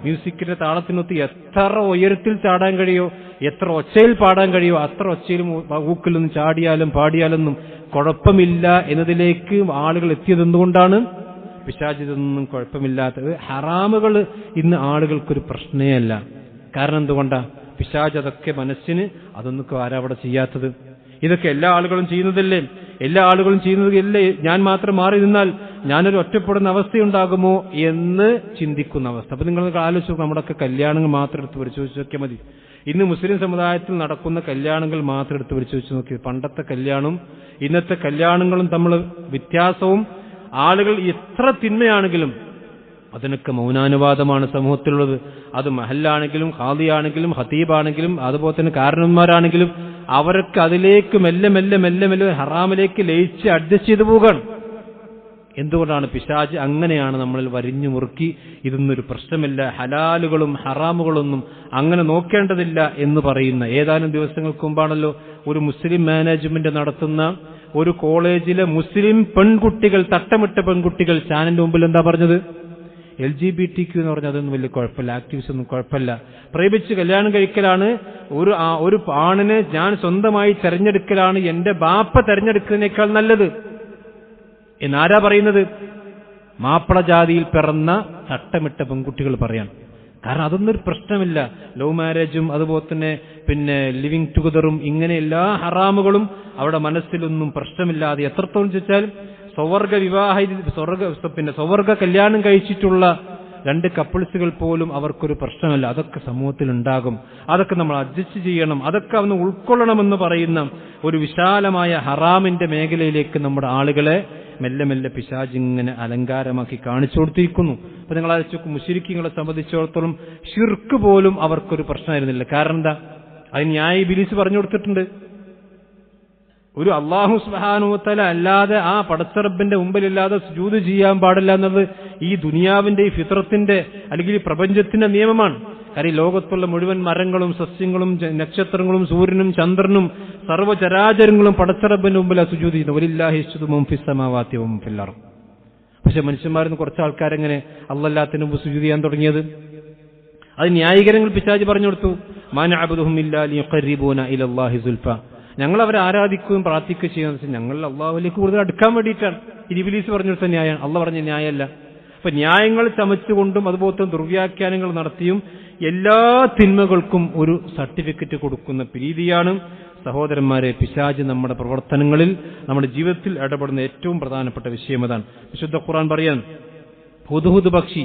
മ്യൂസിക്കിന്റെ താളത്തിനൊത്ത് എത്ര ഉയരത്തിൽ ചാടാൻ കഴിയോ, എത്ര ഒച്ചയിൽ പാടാൻ കഴിയോ അത്ര ഒച്ചയിലും ഊക്കിലൊന്നും ചാടിയാലും പാടിയാലൊന്നും കുഴപ്പമില്ല എന്നതിലേക്ക് ആളുകൾ എത്തിയത് എന്തുകൊണ്ടാണ്? പിശാച് ഇതൊന്നും കുഴപ്പമില്ലാത്തത്. ഹറാമുകൾ ഇന്ന് ആളുകൾക്കൊരു പ്രശ്നമേ അല്ല. കാരണം എന്തുകൊണ്ടാ? പിശാച് അതൊക്കെ മനസ്സിന് അതൊന്നും ആരാ അവിടെ ചെയ്യാത്തത്? ഇതൊക്കെ എല്ലാ ആളുകളും ചെയ്യുന്നതല്ലേ? എല്ലാ ആളുകളും ചെയ്യുന്നതല്ലേ? ഞാൻ മാത്രം മാറി നിന്നാൽ ഞാനൊരു ഒറ്റപ്പെടുന്ന അവസ്ഥയുണ്ടാകുമോ എന്ന് ചിന്തിക്കുന്ന അവസ്ഥ. അപ്പൊ നിങ്ങൾ ആലോചിച്ചു, നമ്മുടെയൊക്കെ കല്യാണങ്ങൾ മാത്രം എടുത്ത് പരിശോധിച്ച് നോക്കിയാൽ മതി. ഇന്ന് മുസ്ലിം സമുദായത്തിൽ നടക്കുന്ന കല്യാണങ്ങൾ മാത്രം എടുത്ത് പരിശോധിച്ച് നോക്കി, പണ്ടത്തെ കല്യാണവും ഇന്നത്തെ കല്യാണങ്ങളും തമ്മിൽ വ്യത്യാസവും, ആളുകൾ എത്ര തിന്മയാണെങ്കിലും അതിനൊക്കെ മൗനാനുവാദമാണ് സമൂഹത്തിലുള്ളത്. അത് മഹല്ലാണെങ്കിലും ഖാദിയാണെങ്കിലും ഖതീബാണെങ്കിലും അതുപോലെ തന്നെ കാരണന്മാരാണെങ്കിലും അവരൊക്കെ അതിലേക്ക് മെല്ലെ മെല്ലെ മെല്ലെ മെല്ലെ ഹറാമിലേക്ക് ലയിച്ച് അഡ്ജസ്റ്റ് ചെയ്തു പോവുകയാണ്. എന്തുകൊണ്ടാണ്? പിശാച് അങ്ങനെയാണ് നമ്മളിൽ വരിഞ്ഞു മുറുക്കി ഇതൊന്നൊരു പ്രശ്നമില്ല, ഹലാലുകളും ഹറാമുകളൊന്നും അങ്ങനെ നോക്കേണ്ടതില്ല എന്ന് പറയുന്ന. ഏതാനും ദിവസങ്ങൾക്ക് മുമ്പാണല്ലോ ഒരു മുസ്ലിം മാനേജ്മെന്റ് നടത്തുന്ന ഒരു കോളേജിലെ മുസ്ലിം പെൺകുട്ടികൾ, തട്ടമിട്ട പെൺകുട്ടികൾ ചാനലിന്റെ മുമ്പിൽ എന്താ പറഞ്ഞത്? LGBTQ എന്ന് പറഞ്ഞാൽ അതൊന്നും വലിയ കുഴപ്പമില്ല, ആക്ടിവിസ്റ്റ് ഒന്നും കുഴപ്പമില്ല, പ്രേമിച്ച് കല്യാണം കഴിക്കലാണ്, ഒരു ആണിനെ ഞാൻ സ്വന്തമായി തെരഞ്ഞെടുക്കലാണ് എന്റെ ബാപ്പ തെരഞ്ഞെടുക്കുന്നതിനേക്കാൾ നല്ലത് എന്നാരാ പറയുന്നത്? മാപ്പിള ജാതിയിൽ പിറന്ന തട്ടമിട്ട പെൺകുട്ടികൾ പറയാൻ. കാരണം അതൊന്നും ഒരു പ്രശ്നമില്ല. ലവ് മാരേജും അതുപോലെ തന്നെ പിന്നെ ലിവിങ് ടുഗദറും ഇങ്ങനെ എല്ലാ ഹറാമുകളും അവിടെ മനസ്സിലൊന്നും പ്രശ്നമില്ലാതെ എത്രത്തോളം ചോദിച്ചാൽ സ്വവർഗ കല്യാണം കഴിച്ചിട്ടുള്ള രണ്ട് കപ്പിൾസുകൾ പോലും അവർക്കൊരു പ്രശ്നമല്ല. അതൊക്കെ സമൂഹത്തിൽ ഉണ്ടാകും, അതൊക്കെ നമ്മൾ അഡ്ജസ്റ്റ് ചെയ്യണം, അതൊക്കെ അവന് ഉൾക്കൊള്ളണമെന്ന് പറയുന്ന ഒരു വിശാലമായ ഹറാമിന്റെ മേഖലയിലേക്ക് നമ്മുടെ ആളുകളെ മെല്ലെ മെല്ലെ പിശാചിങ്ങനെ അലങ്കാരമാക്കി കാണിച്ചു കൊടുത്തിരിക്കുന്നു. അപ്പൊ നിങ്ങൾ ആലോചിച്ച് മുശ്രിക്കുകളെ സംബന്ധിച്ചിടത്തോളം ശിർക്ക് പോലും അവർക്കൊരു പ്രശ്നമായിരുന്നില്ല. കാരണം എന്താ? അത് ന്യായ ഇബ്ലീസ് പറഞ്ഞു കൊടുത്തിട്ടുണ്ട്. ഒരു അല്ലാഹു സുബ്ഹാനഹു വ തആല അല്ലാതെ ആ പടച്ചറബിന്റെ മുമ്പിലില്ലാതെ സുജൂദ് ചെയ്യാൻ പാടില്ല എന്നത് ഈ ദുനിയാവിന്റെ ഈ ഫിത്രത്തിന്റെ അല്ലെങ്കിൽ ഈ പ്രപഞ്ചത്തിന്റെ നിയമമാണ്. കാര്യം ലോകത്തുള്ള മുഴുവൻ മരങ്ങളും സസ്യങ്ങളും നക്ഷത്രങ്ങളും സൂര്യനും ചന്ദ്രനും സർവ്വചരാചരങ്ങളും പടച്ചറബിന്റെ മുമ്പിൽ സുജൂദ് ചെയ്യുന്നു. വലില്ലാഹി യസ്ജുദു മൻ ഫിസ് സമാവാതി വ മൻ ഫിൽ അർദ്. പക്ഷെ മനുഷ്യന്മാരിന്ന് കുറച്ച് ആൾക്കാരെങ്ങനെ അല്ലാഹുവിന് മുമ്പ് സുജൂദ് ചെയ്യാൻ തുടങ്ങിയത്? അത് ന്യായീകരണങ്ങൾ പിശാച് പറഞ്ഞു കൊടുത്തു. മാ നഅബുദുഹും ഇല്ലാ ലിയഖർരിബൂന ഇലല്ലാഹി സുൽഫ. ഞങ്ങൾ അവരെ ആരാധിക്കുകയും പ്രാർത്ഥിക്കുകയും ചെയ്യുന്നത് ഞങ്ങൾ അള്ളാഹുവിലേക്ക് കൂടുതൽ അടുക്കാൻ വേണ്ടിയിട്ടാണ്. ഇബ്ലീസ് പറഞ്ഞു കൊടുത്ത ന്യായം, അള്ളാഹ് പറഞ്ഞ ന്യായമല്ല. അപ്പൊ ന്യായങ്ങൾ ചമച്ചുകൊണ്ടും അതുപോലത്തെ ദുർവ്യാഖ്യാനങ്ങൾ നടത്തിയും എല്ലാ തിന്മകൾക്കും ഒരു സർട്ടിഫിക്കറ്റ് കൊടുക്കുന്ന രീതിയാണ് സഹോദരന്മാരെ പിശാച് നമ്മുടെ പ്രവർത്തനങ്ങളിൽ, നമ്മുടെ ജീവിതത്തിൽ ഇടപെടുന്ന ഏറ്റവും പ്രധാനപ്പെട്ട വിഷയം അതാണ്. വിശുദ്ധ ഖുർആൻ പറയാൻ, ഹുദ്ഹുദ് പക്ഷി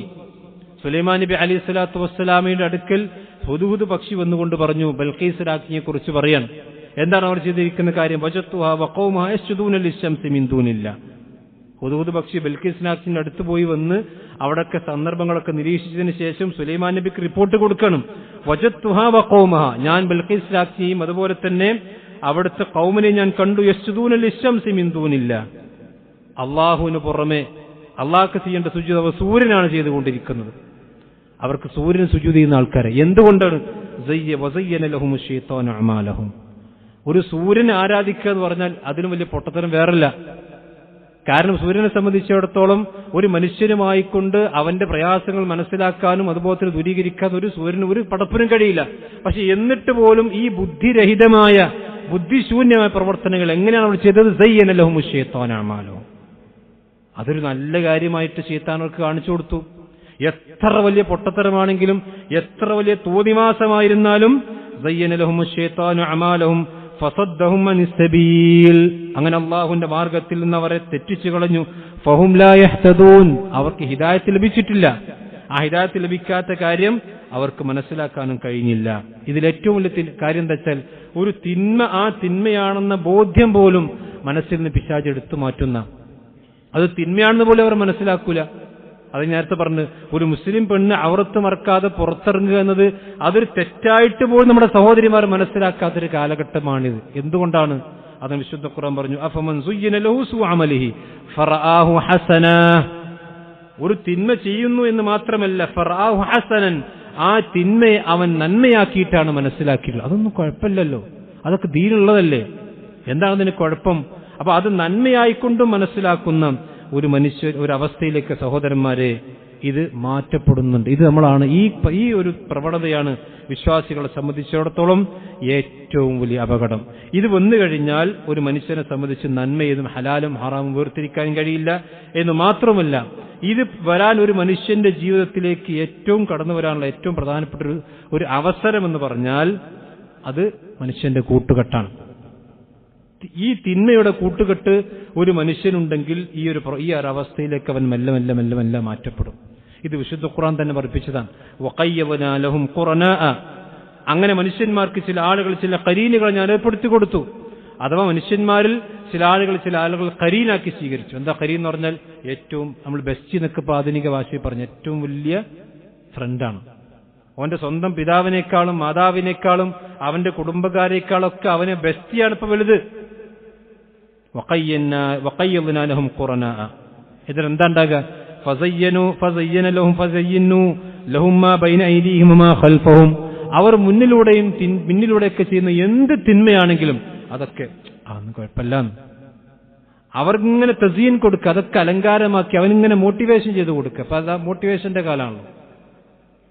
സുലൈമാൻ നബി അലൈഹി സ്വലാത്തു വസ്സലാമയുടെ അടുക്കൽ ഹുദ്ഹുദ് പക്ഷി വന്നുകൊണ്ട് പറഞ്ഞു, ബൽഖീസ് രാജ്ഞിയെ കുറിച്ച് പറയാൻ. എന്താണ് അവർ ചെയ്തിരിക്കുന്ന കാര്യം? വജത്തുഹാ വഖൗമുഹാ യസ്ജുദൂന ലിശ്ശംസി മിൻ ദൂനില്ലാഹ്. ഹുദ്ഹുദ് പക്ഷി ബൽഖീസ് രാജ്ഞിയുടെ അടുത്ത് പോയി വന്ന് അവിടൊക്കെ സന്ദർഭങ്ങളൊക്കെ നിരീക്ഷിച്ചതിന് ശേഷം സുലൈമാൻ നബിക്ക് റിപ്പോർട്ട് കൊടുക്കണം. വജത്തുഹാ വഖൗമുഹാ, ഞാൻ ബൽഖീസ് രാജ്ഞിയും അതുപോലെ തന്നെ അവിടുത്തെ ഖൗമിനെ ഞാൻ കണ്ടു, യസ്ജുദൂന ലിശ്ശംസി മിൻ ദൂനില്ലാഹ്, അല്ലാഹുവിന് പുറമെ അള്ളാഹ്ക്ക് ചെയ്യേണ്ട സുജൂദ് അവർ സൂര്യനാണ് ചെയ്തുകൊണ്ടിരിക്കുന്നത്. അവർക്ക് സൂര്യന് സുജൂദ് ചെയ്യുന്ന ആൾക്കാരെ എന്തുകൊണ്ടാണ്? വസയ്യന ലഹുമു ശൈത്താനു അഅമാലഹും. ഒരു സൂര്യനെ ആരാധിക്കുക എന്ന് പറഞ്ഞാൽ അതിനും വലിയ പൊട്ടത്തരം വേറല്ല. കാരണം സൂര്യനെ സംബന്ധിച്ചിടത്തോളം ഒരു മനുഷ്യനുമായിക്കൊണ്ട് അവന്റെ പ്രയാസങ്ങൾ മനസ്സിലാക്കാനും അതുപോലെ തന്നെ ദൂരീകരിക്കാനും ഒരു സൂര്യന് ഒരു പടപ്പിനും കഴിയില്ല. പക്ഷെ എന്നിട്ട് പോലും ഈ ബുദ്ധിരഹിതമായ ബുദ്ധിശൂന്യമായ പ്രവർത്തനങ്ങൾ എങ്ങനെയാണ് അവർ ചെയ്തത്? സയ്യന ലഹുമു ശൈത്താനു അഅമാലഹും. അതൊരു നല്ല കാര്യമായിട്ട് ശൈത്താൻ അവർക്ക് കാണിച്ചു കൊടുത്തു. എത്ര വലിയ പൊട്ടത്തരമാണെങ്കിലും എത്ര വലിയ തോന്നിവാസമായിരുന്നാലും സയ്യന ലഹുമു ശൈത്താനു അഅമാലഹും ഫസദ്ദഹും അനിസ് സബീൽ, അങ്ങനെ അല്ലാഹുവിന്റെ മാർഗത്തിൽ നിന്ന് അവരെ തെറ്റിച്ചു കളഞ്ഞു. ഫഹും ലാ യഹ്തദൂൻ, അവർക്ക് ഹിദായത്ത് ലഭിച്ചിട്ടില്ല. ആ ഹിദായത്ത് ലഭിക്കാത്ത കാര്യം അവർക്ക് മനസ്സിലാക്കാനും കഴിഞ്ഞില്ല. ഇതിലേറ്റവും വലിയ കാര്യം എന്താ വെച്ചാൽ ഒരു തിന്മ ആ തിന്മയാണെന്ന ബോധ്യം പോലും മനസ്സിൽ നിന്ന് പിശാച് എടുത്തു മാറ്റുന്ന, അത് തിന്മയാണെന്ന് പോലും അവർ മനസ്സിലാക്കൂല. അത് നേരത്തെ പറഞ്ഞ് ഒരു മുസ്ലിം പെണ്ണ് ഔറത്ത് മറക്കാതെ പുറത്തിറങ്ങുക എന്നത് അതൊരു തെറ്റായിട്ട് പോലും നമ്മുടെ സഹോദരിമാർ മനസ്സിലാക്കാത്തൊരു കാലഘട്ടമാണിത്. എന്തുകൊണ്ടാണ്? അത് വിശുദ്ധ ഖുർആൻ പറഞ്ഞു, അഫമൻ സുയ്യിന ലഹു സൂ അമലിഹി ഫറആഹു ഹസനാ, ഒരു തിന്മ ചെയ്യുന്നു എന്ന് മാത്രമല്ല ഫറആഹു ഹസനൻ, ആ തിന്മയെ അവൻ നന്മയാക്കിയിട്ടാണ് മനസ്സിലാക്കിയിട്ടുള്ളത്. അതൊന്നും കുഴപ്പമില്ലല്ലോ, അതൊക്കെ ദീനുള്ളതല്ലേ, എന്താണ് അതിന് കുഴപ്പം? അപ്പൊ അത് നന്മയായിക്കൊണ്ടും മനസ്സിലാക്കുന്ന ഒരു മനുഷ്യ ഒരു അവസ്ഥയിലേക്ക് സഹോദരന്മാരെ ഇത് മാറ്റപ്പെടുന്നുണ്ട്. ഇത് നമ്മളാണ് ഈ ഒരു പ്രവണതയാണ് വിശ്വാസികളെ സംബന്ധിച്ചിടത്തോളം ഏറ്റവും വലിയ അപകടം. ഇത് വന്നു കഴിഞ്ഞാൽ ഒരു മനുഷ്യനെ സംബന്ധിച്ച് നന്മയേതും ഹലാലും ഹറാമും വേർതിരിക്കാൻ കഴിയില്ല എന്ന് മാത്രമല്ല, ഇത് വരാൻ ഒരു മനുഷ്യന്റെ ജീവിതത്തിലേക്ക് ഏറ്റവും കടന്നു വരാനുള്ള ഏറ്റവും പ്രധാനപ്പെട്ട ഒരു അവസരമെന്ന് പറഞ്ഞാൽ അത് മനുഷ്യന്റെ കൂട്ടുകെട്ടാണ്. ഈ തിന്മയുടെ കൂട്ടുകെട്ട് ഒരു മനുഷ്യനുണ്ടെങ്കിൽ ഈ ഒരു അവസ്ഥയിലേക്ക് അവൻ മെല്ലെ മെല്ലെ മെല്ലെ മെല്ലെ മാറ്റപ്പെടും. ഇത് വിശുദ്ധ ഖുർആൻ തന്നെ പഠിപ്പിച്ചതാണ്. വഖയ്യവനാ ലഹും ഖുറനാഅ, അങ്ങനെ മനുഷ്യന്മാർക്ക് ചില ആളുകൾ ചില ഖരീനുകൾ ഞാൻ ഏർപ്പെടുത്തി കൊടുത്തു. അഥവാ മനുഷ്യന്മാരിൽ ചില ആളുകൾ ഖരീനാക്കി സ്വീകരിച്ചു. എന്താ ഖരീൻ എന്ന് പറഞ്ഞാൽ ഏറ്റവും നമ്മൾ ബെസ്റ്റ് എന്നൊക്കെ ആധുനിക ഭാഷയിൽ പറഞ്ഞ ഏറ്റവും വലിയ ഫ്രണ്ടാണ്. അവന്റെ സ്വന്തം പിതാവിനേക്കാളും മാതാവിനേക്കാളും അവന്റെ കുടുംബക്കാരേക്കാളൊക്കെ അവനെ ബെസ്റ്റിയാണ് ഇപ്പൊ വലുത്. വഖയ്യവനാ ലഹും ഖുറനാഅ, ഇതിലെന്താ ഉണ്ടാകുക? ഫസയ്യന ലഹും മാ ബൈന ഐദീഹിം വമാ ഖൽഫഹും, അവർ മുന്നിലൂടെയും പിന്നിലൂടെയൊക്കെ ചെയ്യുന്ന എന്ത് തിന്മയാണെങ്കിലും അതൊക്കെ അതൊന്നും കുഴപ്പമില്ല, അവർക്കിങ്ങനെ തസീൻ കൊടുക്കുക, അതൊക്കെ അലങ്കാരമാക്കി അവനിങ്ങനെ മോട്ടിവേഷൻ ചെയ്ത് കൊടുക്കുക. അപ്പൊ അത് മോട്ടിവേഷന്റെ കാലമാണല്ലോ.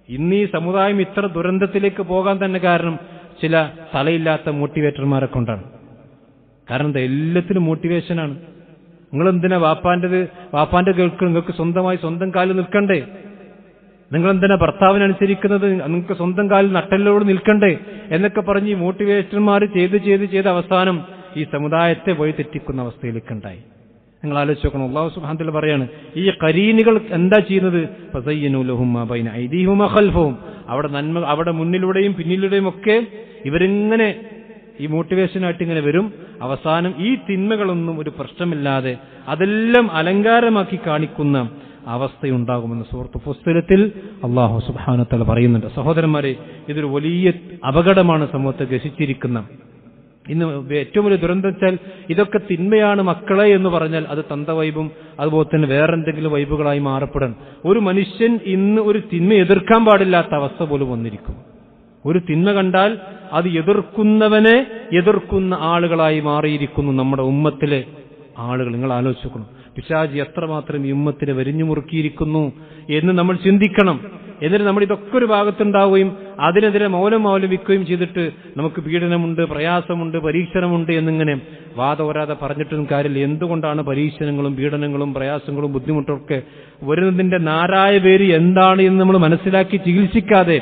ഇന്ന് ഈ സമുദായം ഇത്ര ദുരന്തത്തിലേക്ക് പോകാൻ തന്നെ കാരണം ചില തലയില്ലാത്ത മോട്ടിവേറ്റർമാരെ കൊണ്ടാണ്. കാരണം എന്താ? എല്ലാത്തിനും മോട്ടിവേഷനാണ്. നിങ്ങളെന്തിനാ വാപ്പാന്റെ കേൾക്കുക? നിങ്ങൾക്ക് സ്വന്തമായി സ്വന്തം കാലിൽ നിൽക്കണ്ടേ? നിങ്ങളെന്തിനാ ഭർത്താവിനനുസരിക്കുന്നത്? നിങ്ങൾക്ക് സ്വന്തം കാലിൽ നട്ടെല്ലോട് നിൽക്കണ്ടേ എന്നൊക്കെ പറഞ്ഞ് ഈ മോട്ടിവേറ്റർമാർ ചെയ്ത് അവസാനം ഈ സമുദായത്തെ വഴി തെറ്റിക്കുന്ന അവസ്ഥയിലേക്കുണ്ടായി. നിങ്ങൾ ആലോചിച്ച് നോക്കണം. അല്ലാഹു സുബ്ഹാനഹു വ തആല പറയാണ്, ഈ ഖരീനുകൾ എന്താ ചെയ്യുന്നത്? ഫസയ്യനു ലഹും മാ ബൈന ഐദീഹിം വമാ ഖൽഫഹും, അവിടെ നന്മ അവിടെ മുന്നിലൂടെയും പിന്നിലൂടെയും ഒക്കെ ഇവരിങ്ങനെ ഈ മോട്ടിവേഷനായിട്ട് ഇങ്ങനെ വരും. അവസാനം ഈ തിന്മകളൊന്നും ഒരു പ്രശ്നമില്ലാതെ അതെല്ലാം അലങ്കാരമാക്കി കാണിക്കുന്ന അവസ്ഥയുണ്ടാകുമെന്ന് സൂറത്ത് ഫുസ്സിലത്തിൽ അല്ലാഹു സുബ്ഹാനഹു വ തആല പറയുന്നുണ്ട്. സഹോദരന്മാരെ, ഇതൊരു വലിയ അപകടമാണ് സമൂഹത്തെ ഗ്രസിച്ചിരിക്കുന്ന. ഇന്ന് ഏറ്റവും വലിയ ദുരന്തം വെച്ചാൽ ഇതൊക്കെ തിന്മയാണ് മക്കളെ എന്ന് പറഞ്ഞാൽ അത് തന്ത വൈബും അതുപോലെ തന്നെ വേറെന്തെങ്കിലും വൈബുകളായി മാറപ്പെടാൻ ഒരു മനുഷ്യൻ ഇന്ന് ഒരു തിന്മ എതിർക്കാൻ പാടില്ലാത്ത അവസ്ഥ പോലും വന്നിരിക്കും. ഒരു തിന്മ കണ്ടാൽ അത് എതിർക്കുന്നവനെ എതിർക്കുന്ന ആളുകളായി മാറിയിരിക്കുന്നു നമ്മുടെ ഉമ്മത്തിലെ ആളുകൾ. നിങ്ങൾ ആലോചിക്കണം, പിശാചി എത്രമാത്രം ഈ ഉമ്മത്തിനെ വരിഞ്ഞു മുറുക്കിയിരിക്കുന്നു എന്ന് നമ്മൾ ചിന്തിക്കണം. എന്നിട്ട് നമ്മൾ ഇതൊക്കെ ഒരു ഭാഗത്തുണ്ടാവുകയും അതിനെതിരെ മൗനം അവലംബിക്കുകയും ചെയ്തിട്ട് നമുക്ക് പീഡനമുണ്ട്, പ്രയാസമുണ്ട്, പരീക്ഷണമുണ്ട് എന്നിങ്ങനെ വാദോരാതെ പറഞ്ഞിട്ടൊന്നും കാര്യമില്ല. എന്തുകൊണ്ടാണ് പരീക്ഷണങ്ങളും പീഡനങ്ങളും പ്രയാസങ്ങളും ബുദ്ധിമുട്ടൊക്കെ വരുന്നതിന്റെ നാരായ പേര് എന്താണ് എന്ന് നമ്മൾ മനസ്സിലാക്കി ചികിത്സിക്കാതെ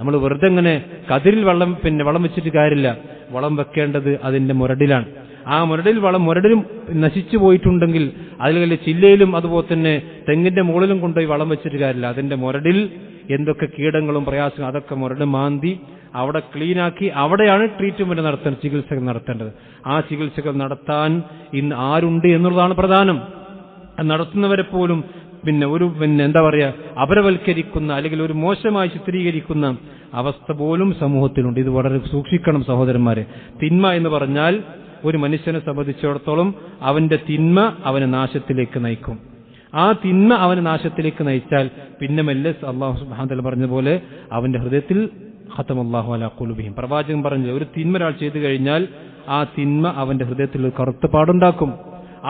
നമ്മൾ വെറുതെ ഇങ്ങനെ കതിരിൽ വളം വെച്ചിട്ട് കാര്യമില്ല. വളം വെക്കേണ്ടത് അതിന്റെ മുരടിലാണ്. ആ മുരടിലും നശിച്ചു പോയിട്ടുണ്ടെങ്കിൽ അതിൽ ചില്ലയിലും അതുപോലെ തന്നെ തെങ്ങിന്റെ മുകളിലും കൊണ്ടുപോയി വളം വെച്ചിട്ട് കാര്യമില്ല. അതിന്റെ മുരടിൽ എന്തൊക്കെ കീടങ്ങളും പ്രയാസങ്ങളും അതൊക്കെ മുരട് മാന്തി അവിടെ ക്ലീനാക്കി അവിടെയാണ് ട്രീറ്റ്മെന്റ് നടത്തേണ്ടത്, ചികിത്സകൾ നടത്തേണ്ടത്. ആ ചികിത്സകൾ നടത്താൻ ഇന്ന് ആരുണ്ട് എന്നുള്ളതാണ് പ്രധാനം. നടത്തുന്നവരെ പോലും എന്താ പറയാ, അപരവൽക്കരിക്കുന്ന അല്ലെങ്കിൽ ഒരു മോശമായി ചിത്രീകരിക്കുന്ന അവസ്ഥ പോലും സമൂഹത്തിലുണ്ട്. ഇത് വളരെ സൂക്ഷിക്കണം സഹോദരന്മാരെ. തിന്മ എന്ന് പറഞ്ഞാൽ ഒരു മനുഷ്യനെ സംബന്ധിച്ചിടത്തോളം അവന്റെ തിന്മ അവനെ നാശത്തിലേക്ക് നയിക്കും. ആ തിന്മ അവനെ നാശത്തിലേക്ക് നയിച്ചാൽ പിന്നെ മെല്ലെ അല്ലാഹു സുബ്ഹാനഹു വ തആല പറഞ്ഞതുപോലെ അവന്റെ ഹൃദയത്തിൽ ഖതമല്ലാഹു അലാ ഖുലൂബിഹിം, പ്രവാചകൻ പറഞ്ഞു, ഒരു തിന്മ ഒരാൾ ചെയ്തു കഴിഞ്ഞാൽ ആ തിന്മ അവന്റെ ഹൃദയത്തിൽ ഒരു കറുത്തപാടുണ്ടാക്കും.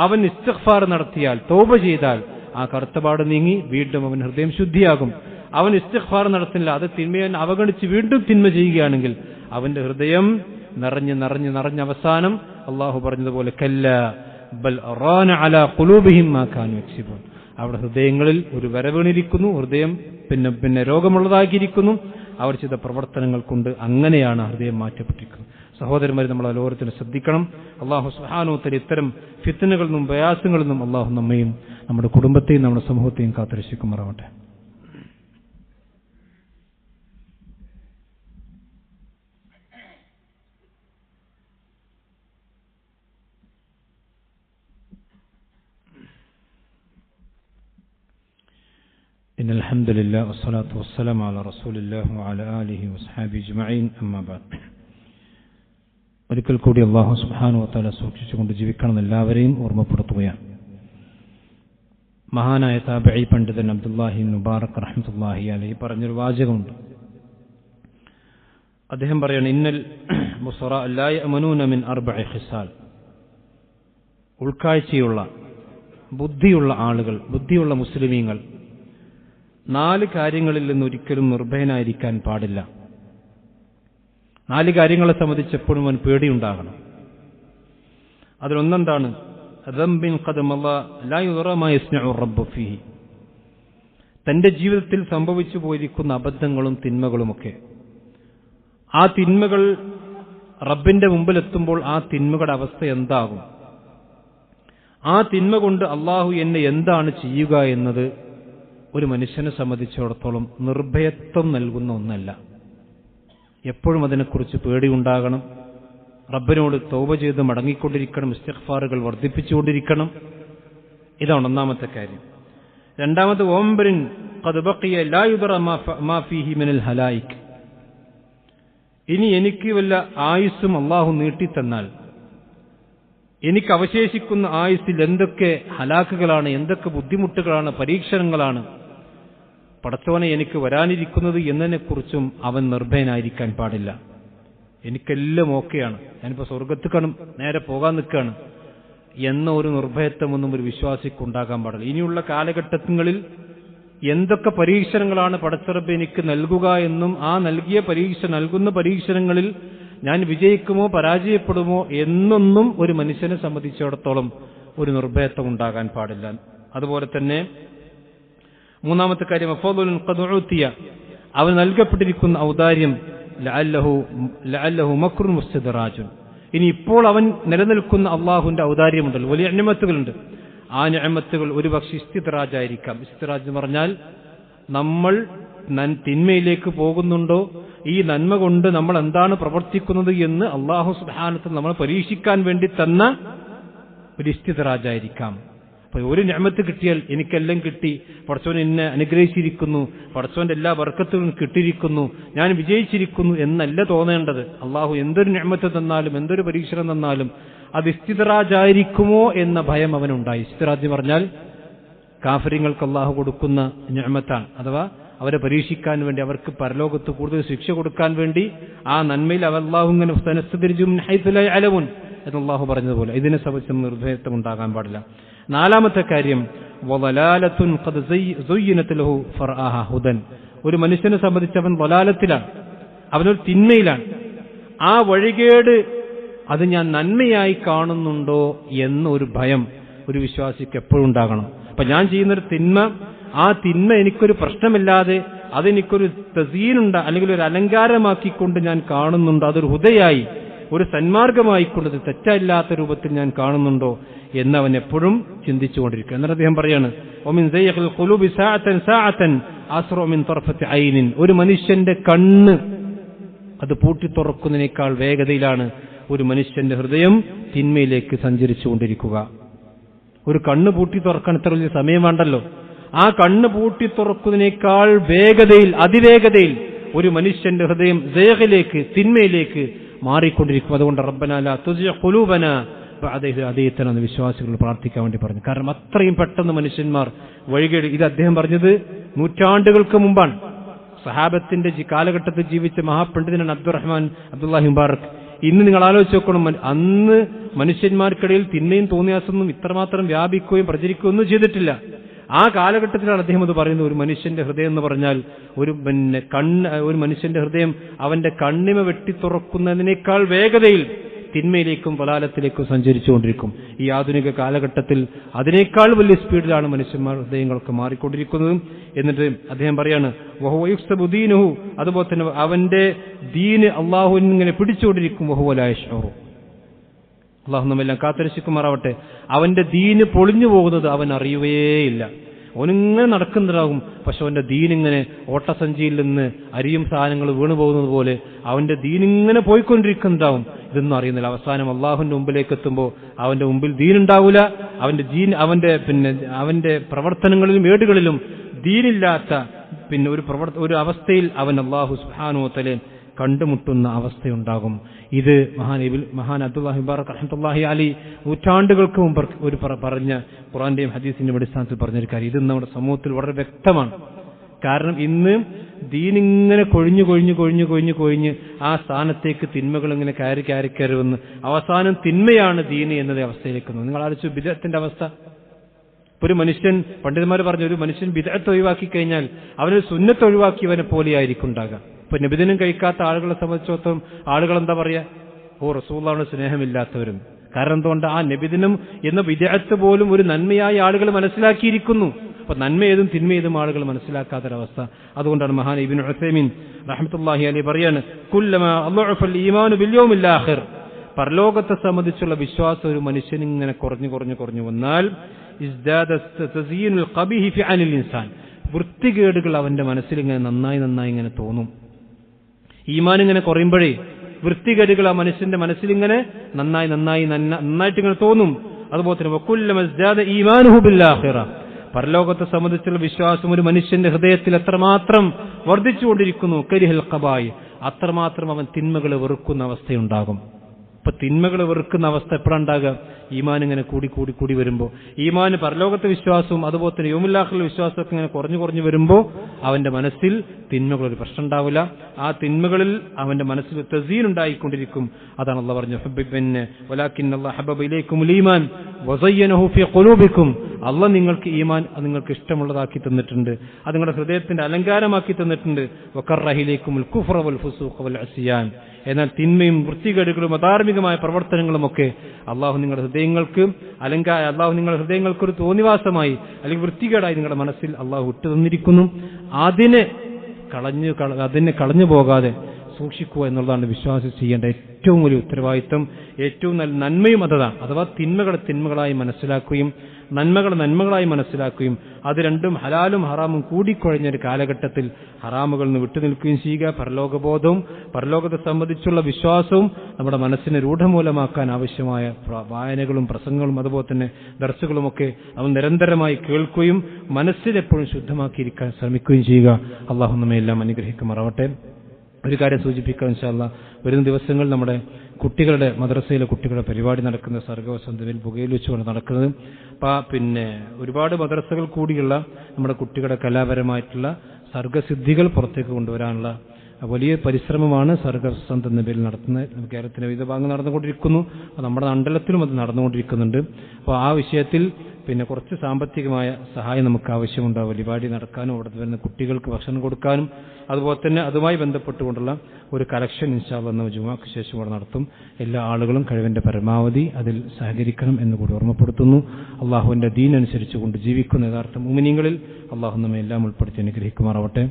അവൻ ഇസ്തിഗ്ഫാർ നടത്തിയാൽ, തൗബ ചെയ്താൽ ആ കറുത്തപാട് നീങ്ങി വീണ്ടും അവൻ ഹൃദയം ശുദ്ധിയാകും. അവൻ ഇസ്തിഗ്ഫാർ നടത്തുന്നില്ല, അത് തിന്മയെ അവഗണിച്ച് വീണ്ടും തിന്മ ചെയ്യുകയാണെങ്കിൽ അവന്റെ ഹൃദയം നിറഞ്ഞ് അവസാനം അള്ളാഹു പറഞ്ഞതുപോലെ കല്ലാ ബൽ റാന അലാ ഖുലൂബിഹിം മാ കാനൂ യക്സിബൂൻ, അവിടെ ഹൃദയങ്ങളിൽ ഒരു വരവീണിരിക്കുന്നു, ഹൃദയം പിന്നെ രോഗമുള്ളതാക്കിയിരിക്കുന്നു അവർ ചെയ്ത പ്രവർത്തനങ്ങൾ കൊണ്ട്. അങ്ങനെയാണ് ഹൃദയം മാറ്റപ്പെട്ടിരിക്കുന്നത്. സഹോദരന്മാരെ, നമ്മൾ ഓരോരുത്തരും ശ്രദ്ധിക്കണം. അള്ളാഹു സുബ്ഹാനഹു വ തആല ഇത്തരം ഫിത്നകളിൽ നിന്നും പ്രയാസങ്ങളിൽ നിന്നും അള്ളാഹു നമ്മയും നമ്മുടെ കുടുംബത്തെയും നമ്മുടെ സമൂഹത്തെയും കാത്തുരക്ഷിക്കുമാറാവട്ടെ. إن الحمد لله والصلاة والسلام على رسول الله وعلى آله وصحبه أجمعين أما بعد. ഒരിക്കൽ കൂടി അല്ലാഹു സുബ്ഹാനഹു വ തആല സൂക്ഷിച്ചുകൊണ്ട് ജീവിക്കണം എല്ലാവരെയും ഓർമ്മപ്പെടുത്തുകയാണ്. മഹാനായ താബഈ പണ്ഡിതൻ അബ്ദുല്ലാഹി മുബാറക് റഹ്മത്തുള്ളാഹി അലൈഹി പറഞ്ഞൊരു വാചകമുണ്ട്. അദ്ദേഹം പറയാണ്, ഇന്നൽ മുസറ ലാ യഅമനൂന മിൻ അർബഇ ഖിസാൽ, ഉൾക്കാഴ്ചയുള്ള ബുദ്ധിയുള്ള ആളുകൾ, ബുദ്ധിയുള്ള മുസ്ലിമീങ്ങൾ 4 കാര്യങ്ങളിൽ നിന്ന് ഒരിക്കലും നിർഭയനായിരിക്കാൻ പാടില്ല. 4 കാര്യങ്ങളെ സംബന്ധിച്ച് എപ്പോഴും അവൻ പേടിയുണ്ടാകണം. അതിലൊന്നെന്താണ്? ദംബിൻ ഖദ മള ലാ യുറ മാ യസ്നഉ റബ്ബു ഫീഹി, തന്റെ ജീവിതത്തിൽ സംഭവിച്ചു പോയിരിക്കുന്ന അബദ്ധങ്ങളും തിന്മകളുമൊക്കെ, ആ തിന്മകൾ റബ്ബിന്റെ മുമ്പിലെത്തുമ്പോൾ ആ തിന്മകളുടെ അവസ്ഥ എന്താകും, ആ തിന്മ കൊണ്ട് അള്ളാഹു എന്നെ എന്താണ് ചെയ്യുക എന്നത് ഒരു മനുഷ്യനെ സംബന്ധിച്ചിടത്തോളം നിർഭയത്വം നൽകുന്ന ഒന്നല്ല. എപ്പോഴും അതിനെക്കുറിച്ച് പേടിയുണ്ടാകണം. റബ്ബിനോട് തൗബ ചെയ്ത് മടങ്ങിക്കൊണ്ടിരിക്കണം, ഇസ്തിഗ്ഫാറുകൾ വർദ്ധിപ്പിച്ചുകൊണ്ടിരിക്കണം. ഇതാണ് ഒന്നാമത്തെ കാര്യം. രണ്ടാമത്, ഓംബരിൻ ഖദ് ബഖിയ ലാ യുദറ മാ ഫീഹി മിനൽ ഹലായിക്, ഇനി എനിക്ക് വല്ല ആയുസ്സും അള്ളാഹു നീട്ടിത്തന്നാൽ എനിക്ക് അവശേഷിക്കുന്ന ആയുസ്സിൽ എന്തൊക്കെ ഹലാക്കുകളാണ്, എന്തൊക്കെ ബുദ്ധിമുട്ടുകളാണ്, പരീക്ഷണങ്ങളാണ് പടച്ചവനെ എനിക്ക് വരാനിരിക്കുന്നത് എന്നതിനെക്കുറിച്ചും അവൻ നിർഭയനായിരിക്കാൻ പാടില്ല. എനിക്കെല്ലാം ഓക്കെയാണ്, ഞാനിപ്പോൾ സ്വർഗത്തേക്കാണ് നേരെ പോകാൻ നിൽക്കുകയാണ് എന്ന ഒരു നിർഭയത്വമൊന്നും ഒരു വിശ്വാസിക്കുണ്ടാകാൻ പാടില്ല. ഇനിയുള്ള കാലഘട്ടങ്ങളിൽ എന്തൊക്കെ പരീക്ഷണങ്ങളാണ് പടച്ചറബ് എനിക്ക് നൽകുക എന്നും ആ നൽകുന്ന പരീക്ഷണങ്ങളിൽ ഞാൻ വിജയിക്കുമോ പരാജയപ്പെടുമോ എന്നൊന്നും ഒരു മനുഷ്യനെ സംബന്ധിച്ചിടത്തോളം ഒരു നിർഭയത്വം ഉണ്ടാകാൻ പാടില്ല. അതുപോലെ തന്നെ മൂന്നാമത്തെ കാര്യം, അഫ്ളലുൻ ഖദ് ഉതിയ, അവൻ നൽകപ്പെട്ടിരിക്കുന്ന ഔദാര്യം ലഅല്ലഹു മക്റുൻ മുസ്തദറാജുൻ, ഇനി ഇപ്പോൾ അവൻ നിലനിൽക്കുന്ന അള്ളാഹുവിന്റെ ഔദാര്യമുണ്ടല്ലോ, വലിയ നിഅമത്തുകളുണ്ട്. ആ നിഅമത്തുകൾ ഒരുപക്ഷെ ഇസ്തിദ്റാജായിരിക്കാം. ഇസ്തിദ്റാജ് എന്ന് പറഞ്ഞാൽ നമ്മൾ തിന്മയിലേക്ക് പോകുന്നുണ്ടോ, ഈ നന്മ കൊണ്ട് നമ്മൾ എന്താണ് പ്രവർത്തിക്കുന്നത് എന്ന് അല്ലാഹു സുബ്ഹാനഹു വ തആല നമ്മൾ പരീക്ഷിക്കാൻ വേണ്ടി തന്ന ഒരു ഇസ്തിദ്റാജായിരിക്കാം. അപ്പൊ ഒരു നിഅമത്ത് കിട്ടിയാൽ എനിക്കെല്ലാം കിട്ടി, പടച്ചവൻ എന്നെ അനുഗ്രഹിച്ചിരിക്കുന്നു, പടച്ചവന്റെ എല്ലാ ബർക്കത്തുകളും കിട്ടിയിരിക്കുന്നു, ഞാൻ വിജയിച്ചിരിക്കുന്നു എന്നല്ല തോന്നേണ്ടത്. അള്ളാഹു എന്തൊരു നിഅമത്ത് തന്നാലും എന്തൊരു പരീക്ഷണം തന്നാലും അത് ഇസ്തിദ്റാജായിരിക്കുമോ എന്ന ഭയം അവനുണ്ടായി. ഇസ്തിദ്റാജ് എന്ന് പറഞ്ഞാൽ കാഫിര്യങ്ങൾക്ക് അള്ളാഹു കൊടുക്കുന്ന നിഅമത്താണ്, അഥവാ അവരെ പരീക്ഷിക്കാൻ വേണ്ടി, അവർക്ക് പരലോകത്ത് കൂടുതൽ ശിക്ഷ കൊടുക്കാൻ വേണ്ടി ആ നന്മയിൽ അല്ലാഹു ഇങ്ങനെ സനസ്തദ്രിജും മിൻ ഹൈസു ലാ യഅലമൂൻ എന്ന് അള്ളാഹു പറഞ്ഞതുപോലെ ഇതിനെ സംബന്ധിച്ച് നിർഭയത്വം ഉണ്ടാകാൻ പാടില്ല. നാലാമത്തെ കാര്യം, വളലാലത്തുൻ ഖദ് സുയ്യിനത് ലഹു ഫർആഹ ഹുദൻ, ഒരു മനുഷ്യനെ സംബന്ധിച്ച് അവൻ ളലാലത്തിലാണ്, അവനൊരു തിന്മയിലാണ്. ആ വഴികേട് അത് ഞാൻ നന്മയായി കാണുന്നുണ്ടോ എന്നൊരു ഭയം ഒരു വിശ്വാസിക്ക് എപ്പോഴും ഉണ്ടാകണം. അപ്പൊ ഞാൻ ചെയ്യുന്നൊരു തിന്മ, ആ തിന്മ എനിക്കൊരു പ്രശ്നമില്ലാതെ അതെനിക്കൊരു തസീനുണ്ട് അല്ലെങ്കിൽ ഒരു അലങ്കാരമാക്കിക്കൊണ്ട് ഞാൻ കാണുന്നുണ്ടോ, അതൊരു ഹുദയായി ഒരു സന്മാർഗമായിക്കൊണ്ട് തെറ്റല്ലാത്ത രൂപത്തിൽ ഞാൻ കാണുന്നുണ്ടോ എന്നവൻ എപ്പോഴും ചിന്തിച്ചുകൊണ്ടിരിക്കുക. എന്നിട്ട് അദ്ദേഹം പറയാണ്, ഒരു മനുഷ്യന്റെ കണ്ണ് അത് പൂട്ടിത്തുറക്കുന്നതിനേക്കാൾ വേഗതയിലാണ് ഒരു മനുഷ്യന്റെ ഹൃദയം തിന്മയിലേക്ക് സഞ്ചരിച്ചുകൊണ്ടിരിക്കുക. ഒരു കണ്ണ് പൂട്ടി തുറക്കാൻ ഇത്ര വലിയ സമയം വേണ്ടല്ലോ. ആ കണ്ണ് പൂട്ടി തുറക്കുന്നതിനേക്കാൾ വേഗതയിൽ, അതിവേഗതയിൽ ഒരു മനുഷ്യന്റെ ഹൃദയം സൈഗിലേക്ക്, തിന്മയിലേക്ക് മാറിക്കൊണ്ടിരിക്കും. അതുകൊണ്ട് റബ്ബനാ ലാ തുസിഗ് ഖുലൂബനാ ബഅദ ഇദ് ഹദൈതനാ എന്ന് വിശ്വാസികൾ പ്രാർത്ഥിക്കാൻ വേണ്ടി പറഞ്ഞു. കാരണം അത്രയും പെട്ടെന്ന് മനുഷ്യന്മാർ വഴികേട്. ഇത് അദ്ദേഹം പറഞ്ഞത് നൂറ്റാണ്ടുകൾക്ക് മുമ്പാണ്. സഹാബത്തിന്റെ കാലഘട്ടത്തിൽ ജീവിച്ച മഹാപണ്ഡിതനാണ് അബ്ദുല്ലാഹി മുബാറക്. ഇന്ന് നിങ്ങൾ ആലോചിച്ച് നോക്കണം, അന്ന് മനുഷ്യന്മാർക്കിടയിൽ തിന്മയും തോന്നിയാസൊന്നും ഇത്രമാത്രം വ്യാപിക്കുകയും പ്രചരിക്കുകയും ഒന്നും ചെയ്തിട്ടില്ല. ആ കാലഘട്ടത്തിലാണ് അദ്ദേഹം അത് പറയുന്നത്. ഒരു മനുഷ്യന്റെ ഹൃദയം എന്ന് പറഞ്ഞാൽ ഒരു മനുഷ്യന്റെ ഹൃദയം അവന്റെ കണ്ണിമ വെട്ടി തുറക്കുന്നതിനേക്കാൾ വേഗതയിൽ തിന്മയിലേക്കും ളലാലത്തിലേക്കും സഞ്ചരിച്ചുകൊണ്ടിരിക്കും. ഈ ആധുനിക കാലഘട്ടത്തിൽ അതിനേക്കാൾ വലിയ സ്പീഡിലാണ് മനുഷ്യന്മാരുടെ ഹൃദയങ്ങളൊക്കെ മാറിക്കൊണ്ടിരിക്കുന്നത്. എന്നിട്ട് അദ്ദേഹം പറയാണ്, അതുപോലെ തന്നെ അവന്റെ ദീന് അള്ളാഹുവിനെ ഇങ്ങനെ പിടിച്ചുകൊണ്ടിരിക്കും. അള്ളാഹു നമ്മെല്ലാം കാത്തുരക്ഷിക്കുമാറാവട്ടെ. അവന്റെ ദീന് പൊളിഞ്ഞു പോകുന്നത് അവൻ അറിയുകയേയില്ല. അവനിങ്ങനെ നടക്കുന്നുണ്ടാകും, പക്ഷെ അവന്റെ ദീനിങ്ങനെ ഓട്ടസഞ്ചിയിൽ നിന്ന് അരിയും സാധനങ്ങൾ വീണു പോകുന്നത് പോലെ അവന്റെ ദീനിങ്ങനെ പോയിക്കൊണ്ടിരിക്കുന്നുണ്ടാവും. ഇതൊന്നും അറിയുന്നില്ല. അവസാനം അള്ളാഹുവിന്റെ മുമ്പിലേക്ക് എത്തുമ്പോൾ അവന്റെ മുമ്പിൽ ദീനുണ്ടാവില്ല. അവന്റെ പ്രവർത്തനങ്ങളിലും ഏടുകളിലും ദീനില്ലാത്ത ഒരു അവസ്ഥയിൽ അവൻ അള്ളാഹു സുബ്ഹാനഹു വ തആല കണ്ടുമുട്ടുന്ന അവസ്ഥയുണ്ടാകും. ഇത് മഹാൻ അബ്ദുല്ലാഹി മുബാറക് റഹ്മത്തുള്ളാഹി അലൈഹി നൂറ്റാണ്ടുകൾക്ക് മുമ്പ് പറഞ്ഞ ഖുർആന്റെയും ഹദീസിന്റെയും അടിസ്ഥാനത്തിൽ പറഞ്ഞൊരു കാര്യം. ഇത് നമ്മുടെ സമൂഹത്തിൽ വളരെ വ്യക്തമാണ്. കാരണം ഇന്ന് ദീനിങ്ങനെ കൊഴിഞ്ഞ് ആ സ്ഥാനത്തേക്ക് തിന്മകൾ ഇങ്ങനെ കയറി വന്ന് അവസാനം തിന്മയാണ് ദീന് എന്നത് അവസ്ഥയിലേക്ക് വന്നു. നിങ്ങൾ ആലോചിച്ചു ബിദ്അത്തിന്റെ അവസ്ഥ. ഒരു മനുഷ്യൻ, പണ്ഡിതന്മാർ പറഞ്ഞു, ഒരു മനുഷ്യൻ ബിദ്അത്ത് ഒഴിവാക്കി കഴിഞ്ഞാൽ അവനൊരു സുന്നത്ത് ഒഴിവാക്കിയവനെ പോലെയായിരിക്കും ഉണ്ടാകുക. ഇപ്പൊ നബിദിനം കഴിക്കാത്ത ആളുകളെ സംബന്ധിച്ചിടത്തോളം ആളുകൾ എന്താ പറയാ, റസൂലുള്ളാഹിയോട് സ്നേഹമില്ലാത്തവരും. കാരണം എന്തുകൊണ്ട്? ആ നബിദിനം എന്ന ബിദ്അത്ത് പോലും ഒരു നന്മയായി ആളുകൾ മനസ്സിലാക്കിയിരിക്കുന്നു. അപ്പൊ നന്മയേതും തിന്മയേതും ആളുകൾ മനസ്സിലാക്കാത്തൊരവസ്ഥ. അതുകൊണ്ടാണ് മഹാൻ ഇബ്നു ഉസൈമീൻ റഹ്മത്തുള്ളാഹി അലൈഹി പറയാണ്, കുല്ലമാ അദ്ദഅഫൽ ഈമാനു ബിൽ യൗമിൽ ആഖിർ, പരലോകത്തെ സംബന്ധിച്ചുള്ള വിശ്വാസം ഒരു മനുഷ്യൻ ഇങ്ങനെ കുറഞ്ഞു വന്നാൽ ഇസ്ദാദ തസീനുൽ ഖബീഹി ഫി അനിൽ ഇൻസാൻ, വൃത്തികേടുകൾ അവന്റെ മനസ്സിൽ ഇങ്ങനെ നന്നായി ഇങ്ങനെ തോന്നും. ഈമാൻ ഇങ്ങനെ കുറയുമ്പോഴേ വൃത്തികേടുകൾ ആ മനുഷ്യന്റെ മനസ്സിൽ ഇങ്ങനെ നന്നായിട്ട് ഇങ്ങനെ തോന്നും. അതുപോലെ തന്നെ വകുല്ലമാ ഇസ്ദാദ ഈമാനുഹു ബിൽ ആഖിറ, പരലോകത്തെ സംബന്ധിച്ചുള്ള വിശ്വാസം ഒരു മനുഷ്യന്റെ ഹൃദയത്തിൽ എത്രമാത്രം വർദ്ധിച്ചുകൊണ്ടിരിക്കുന്നു, കരിഹൽ ഖബായി, അത്രമാത്രം അവൻ തിന്മകളെ വെറുക്കുന്ന അവസ്ഥയുണ്ടാകും. അപ്പൊ തിന്മകൾ വെറുക്കുന്ന അവസ്ഥ എപ്പോഴാണ്ടാകുക? ഈമാൻ ഇങ്ങനെ കൂടി വരുമ്പോൾ, ഈമാന് പരലോകത്തെ വിശ്വാസവും അതുപോലെ തന്നെ യൗമുൽ ആഖിറിലെ വിശ്വാസമൊക്കെ ഇങ്ങനെ കുറഞ്ഞു വരുമ്പോൾ അവന്റെ മനസ്സിൽ തിന്മകളൊരു പ്രശ്നം ഉണ്ടാവില്ല. ആ തിന്മകളിൽ അവന്റെ മനസ്സിൽ തസീൻ ഉണ്ടായിക്കൊണ്ടിരിക്കും. അതാണ് അള്ളാഹ് പറഞ്ഞു, വലാകിന്നല്ലാഹ ഹബ്ബബ ഇലൈക്കുമുൽ ഈമാൻ വസയ്യനഹു ഫീ ഖുലൂബിക്കും, അള്ളാഹ് നിങ്ങൾക്ക് ഈമാൻ നിങ്ങൾക്ക് ഇഷ്ടമുള്ളതാക്കി തന്നിട്ടുണ്ട്, അത് നിങ്ങളുടെ ഹൃദയത്തിന്റെ അലങ്കാരമാക്കി തന്നിട്ടുണ്ട്. വകറഹ ഇലൈക്കുമുൽ കുഫ്റ വൽ ഫുസൂഖ വൽ അസ്യാൻ, എന്നാൽ തിന്മയും വൃത്തികേടുകളും അധാർമികമായ പ്രവർത്തനങ്ങളുമൊക്കെ അള്ളാഹു നിങ്ങളുടെ ഹൃദയങ്ങൾക്ക് ഒരു തോന്നിവാസമായി അല്ലെങ്കിൽ വൃത്തികേടായി നിങ്ങളുടെ മനസ്സിൽ അള്ളാഹു ഇട്ടു തന്നിരിക്കുന്നു. അതിനെ കളഞ്ഞു പോകാതെ സൂക്ഷിക്കുക എന്നുള്ളതാണ് വിശ്വാസം ചെയ്യേണ്ട ഏറ്റവും വലിയ ഉത്തരവാദിത്വം. ഏറ്റവും നല്ല നന്മയും അതാണ്. അഥവാ തിന്മകളെ തിന്മകളായി മനസ്സിലാക്കുകയും നന്മകളായി മനസ്സിലാക്കുകയും അത് രണ്ടും ഹലാലും ഹറാമും കൂടിക്കുഴഞ്ഞൊരു കാലഘട്ടത്തിൽ ഹറാമുകളിൽ നിന്ന് വിട്ടുനിൽക്കുകയും ചെയ്യുക. പരലോകബോധവും പരലോകത്തെ സംബന്ധിച്ചുള്ള വിശ്വാസവും നമ്മുടെ മനസ്സിനെ രൂഢമൂലമാക്കാൻ ആവശ്യമായ വായനകളും പ്രസംഗങ്ങളും അതുപോലെ തന്നെ ദർസുകളുമൊക്കെ അവൻ നിരന്തരമായി കേൾക്കുകയും മനസ്സിനെപ്പോഴും ശുദ്ധമാക്കിയിരിക്കാൻ ശ്രമിക്കുകയും ചെയ്യുക. അള്ളാഹു നമ്മയെല്ലാം അനുഗ്രഹിക്കുമാറാവട്ടെ. ഒരു കാര്യം സൂചിപ്പിക്കാം ഇൻഷാ അല്ലാഹ്, വരുന്ന ദിവസങ്ങളിൽ നമ്മുടെ കുട്ടികളുടെ മദ്രസയിലെ കുട്ടികളുടെ പരിപാടി നടക്കുന്ന സർഗവസന്തയിൽ ബുഗയിൽ വെച്ചുകൊണ്ട് നടക്കുന്നത്. ഒരുപാട് മദ്രസകൾ കൂടിയുള്ള നമ്മുടെ കുട്ടികളുടെ കലാപരമായിട്ടുള്ള സർഗസിദ്ധികൾ പുറത്തേക്ക് കൊണ്ടുവരാനുള്ള വലിയ പരിശ്രമമാണ് സർഗവസന്ത് എന്ന പേരിൽ നടത്തുന്നത്. കേരളത്തിന്റെ വിവിധ ഭാഗങ്ങൾ നടന്നുകൊണ്ടിരിക്കുന്നു. നമ്മുടെ മണ്ഡലത്തിലും അത് നടന്നുകൊണ്ടിരിക്കുന്നുണ്ട്. അപ്പോൾ ആ വിഷയത്തിൽ പിന്നെ കുറച്ച് സാമ്പത്തികമായ സഹായം നമുക്ക് ആവശ്യമുണ്ട്. പരിപാടി നടക്കാനും അവിടെ വരുന്ന കുട്ടികൾക്ക് ഭക്ഷണം കൊടുക്കാനും അതുപോലെ തന്നെ അതുമായി ബന്ധപ്പെട്ടുകൊണ്ടുള്ള ഒരു കലക്ഷൻ ഇൻഷാ അല്ലാഹ് ജുമുഅക്ക് ശേഷം ഇവിടെ നടത്തും. എല്ലാ ആളുകളും കഴിവിന്റെ പരമാവധി അതിൽ സഹകരിക്കണം എന്നുകൂടി ഓർമ്മപ്പെടുത്തുന്നു. അള്ളാഹുവിന്റെ ദീൻ അനുസരിച്ചുകൊണ്ട് ജീവിക്കുന്ന യഥാർത്ഥ മുഅ്മിനീങ്ങളിൽ അള്ളാഹു നമ്മെ എല്ലാം ഉൾപ്പെടുത്തി അനുഗ്രഹിക്കുമാറാവട്ടെ.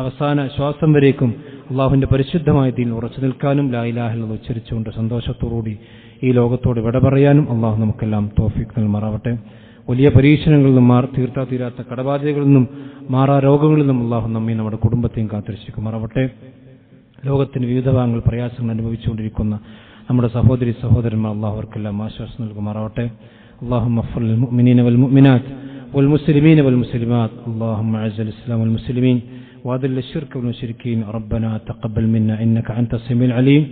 അവസാന ശ്വാസം വരേക്കും അള്ളാഹുവിന്റെ പരിശുദ്ധമായ ദീൻ ഉറച്ചു നിൽക്കാനും ലാ ഇലാഹ ഇല്ലല്ലാഹ് ഉച്ചരിച്ചുകൊണ്ട് സന്തോഷത്തോടുകൂടി ഈ ലോകത്തോട് വിട പറയാനും അള്ളാഹു നമുക്കെല്ലാം തൗഫീഖ് നൽകുമാറാവട്ടെ. വലിയ പരീക്ഷണങ്ങളിൽ നിന്നും തീരാത്ത കടബാധ്യതകളിൽ നിന്നും മാറാ രോഗങ്ങളിൽ നിന്നും അള്ളാഹു നമ്മെ നമ്മുടെ കുടുംബത്തെയും കാത്തിരക്ഷിക്കുമാറാവട്ടെ. ലോകത്തിന് വിവിധ ഭാഗങ്ങൾ പ്രയാസങ്ങൾ അനുഭവിച്ചുകൊണ്ടിരിക്കുന്ന നമ്മുടെ സഹോദരി സഹോദരന്മാർ അള്ളാഹു അവർക്കെല്ലാം ആശ്വാസം നൽകുമാറാവട്ടെ. അല്ലാഹുമ്മ ഗ്ഫിർ ലിൽ മുഅ്മിനീന വൽ മുഅ്മിനാത്ത് വൽ മുസ്ലിമീന വൽ മുസ്ലിമാത്ത് അല്ലാഹുമ്മ അഅ്സിൽ ഇസ്ലാം വൽ മുസ്ലിമീൻ وأذل الشرك والمشركين ربنا تقبل منا إنك أنت السميع العليم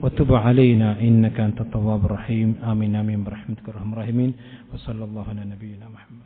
وتب علينا إنك أنت التواب الرحيم آمين آمين برحمتك يا أرحم الراحمين وصلى الله على نبينا محمد.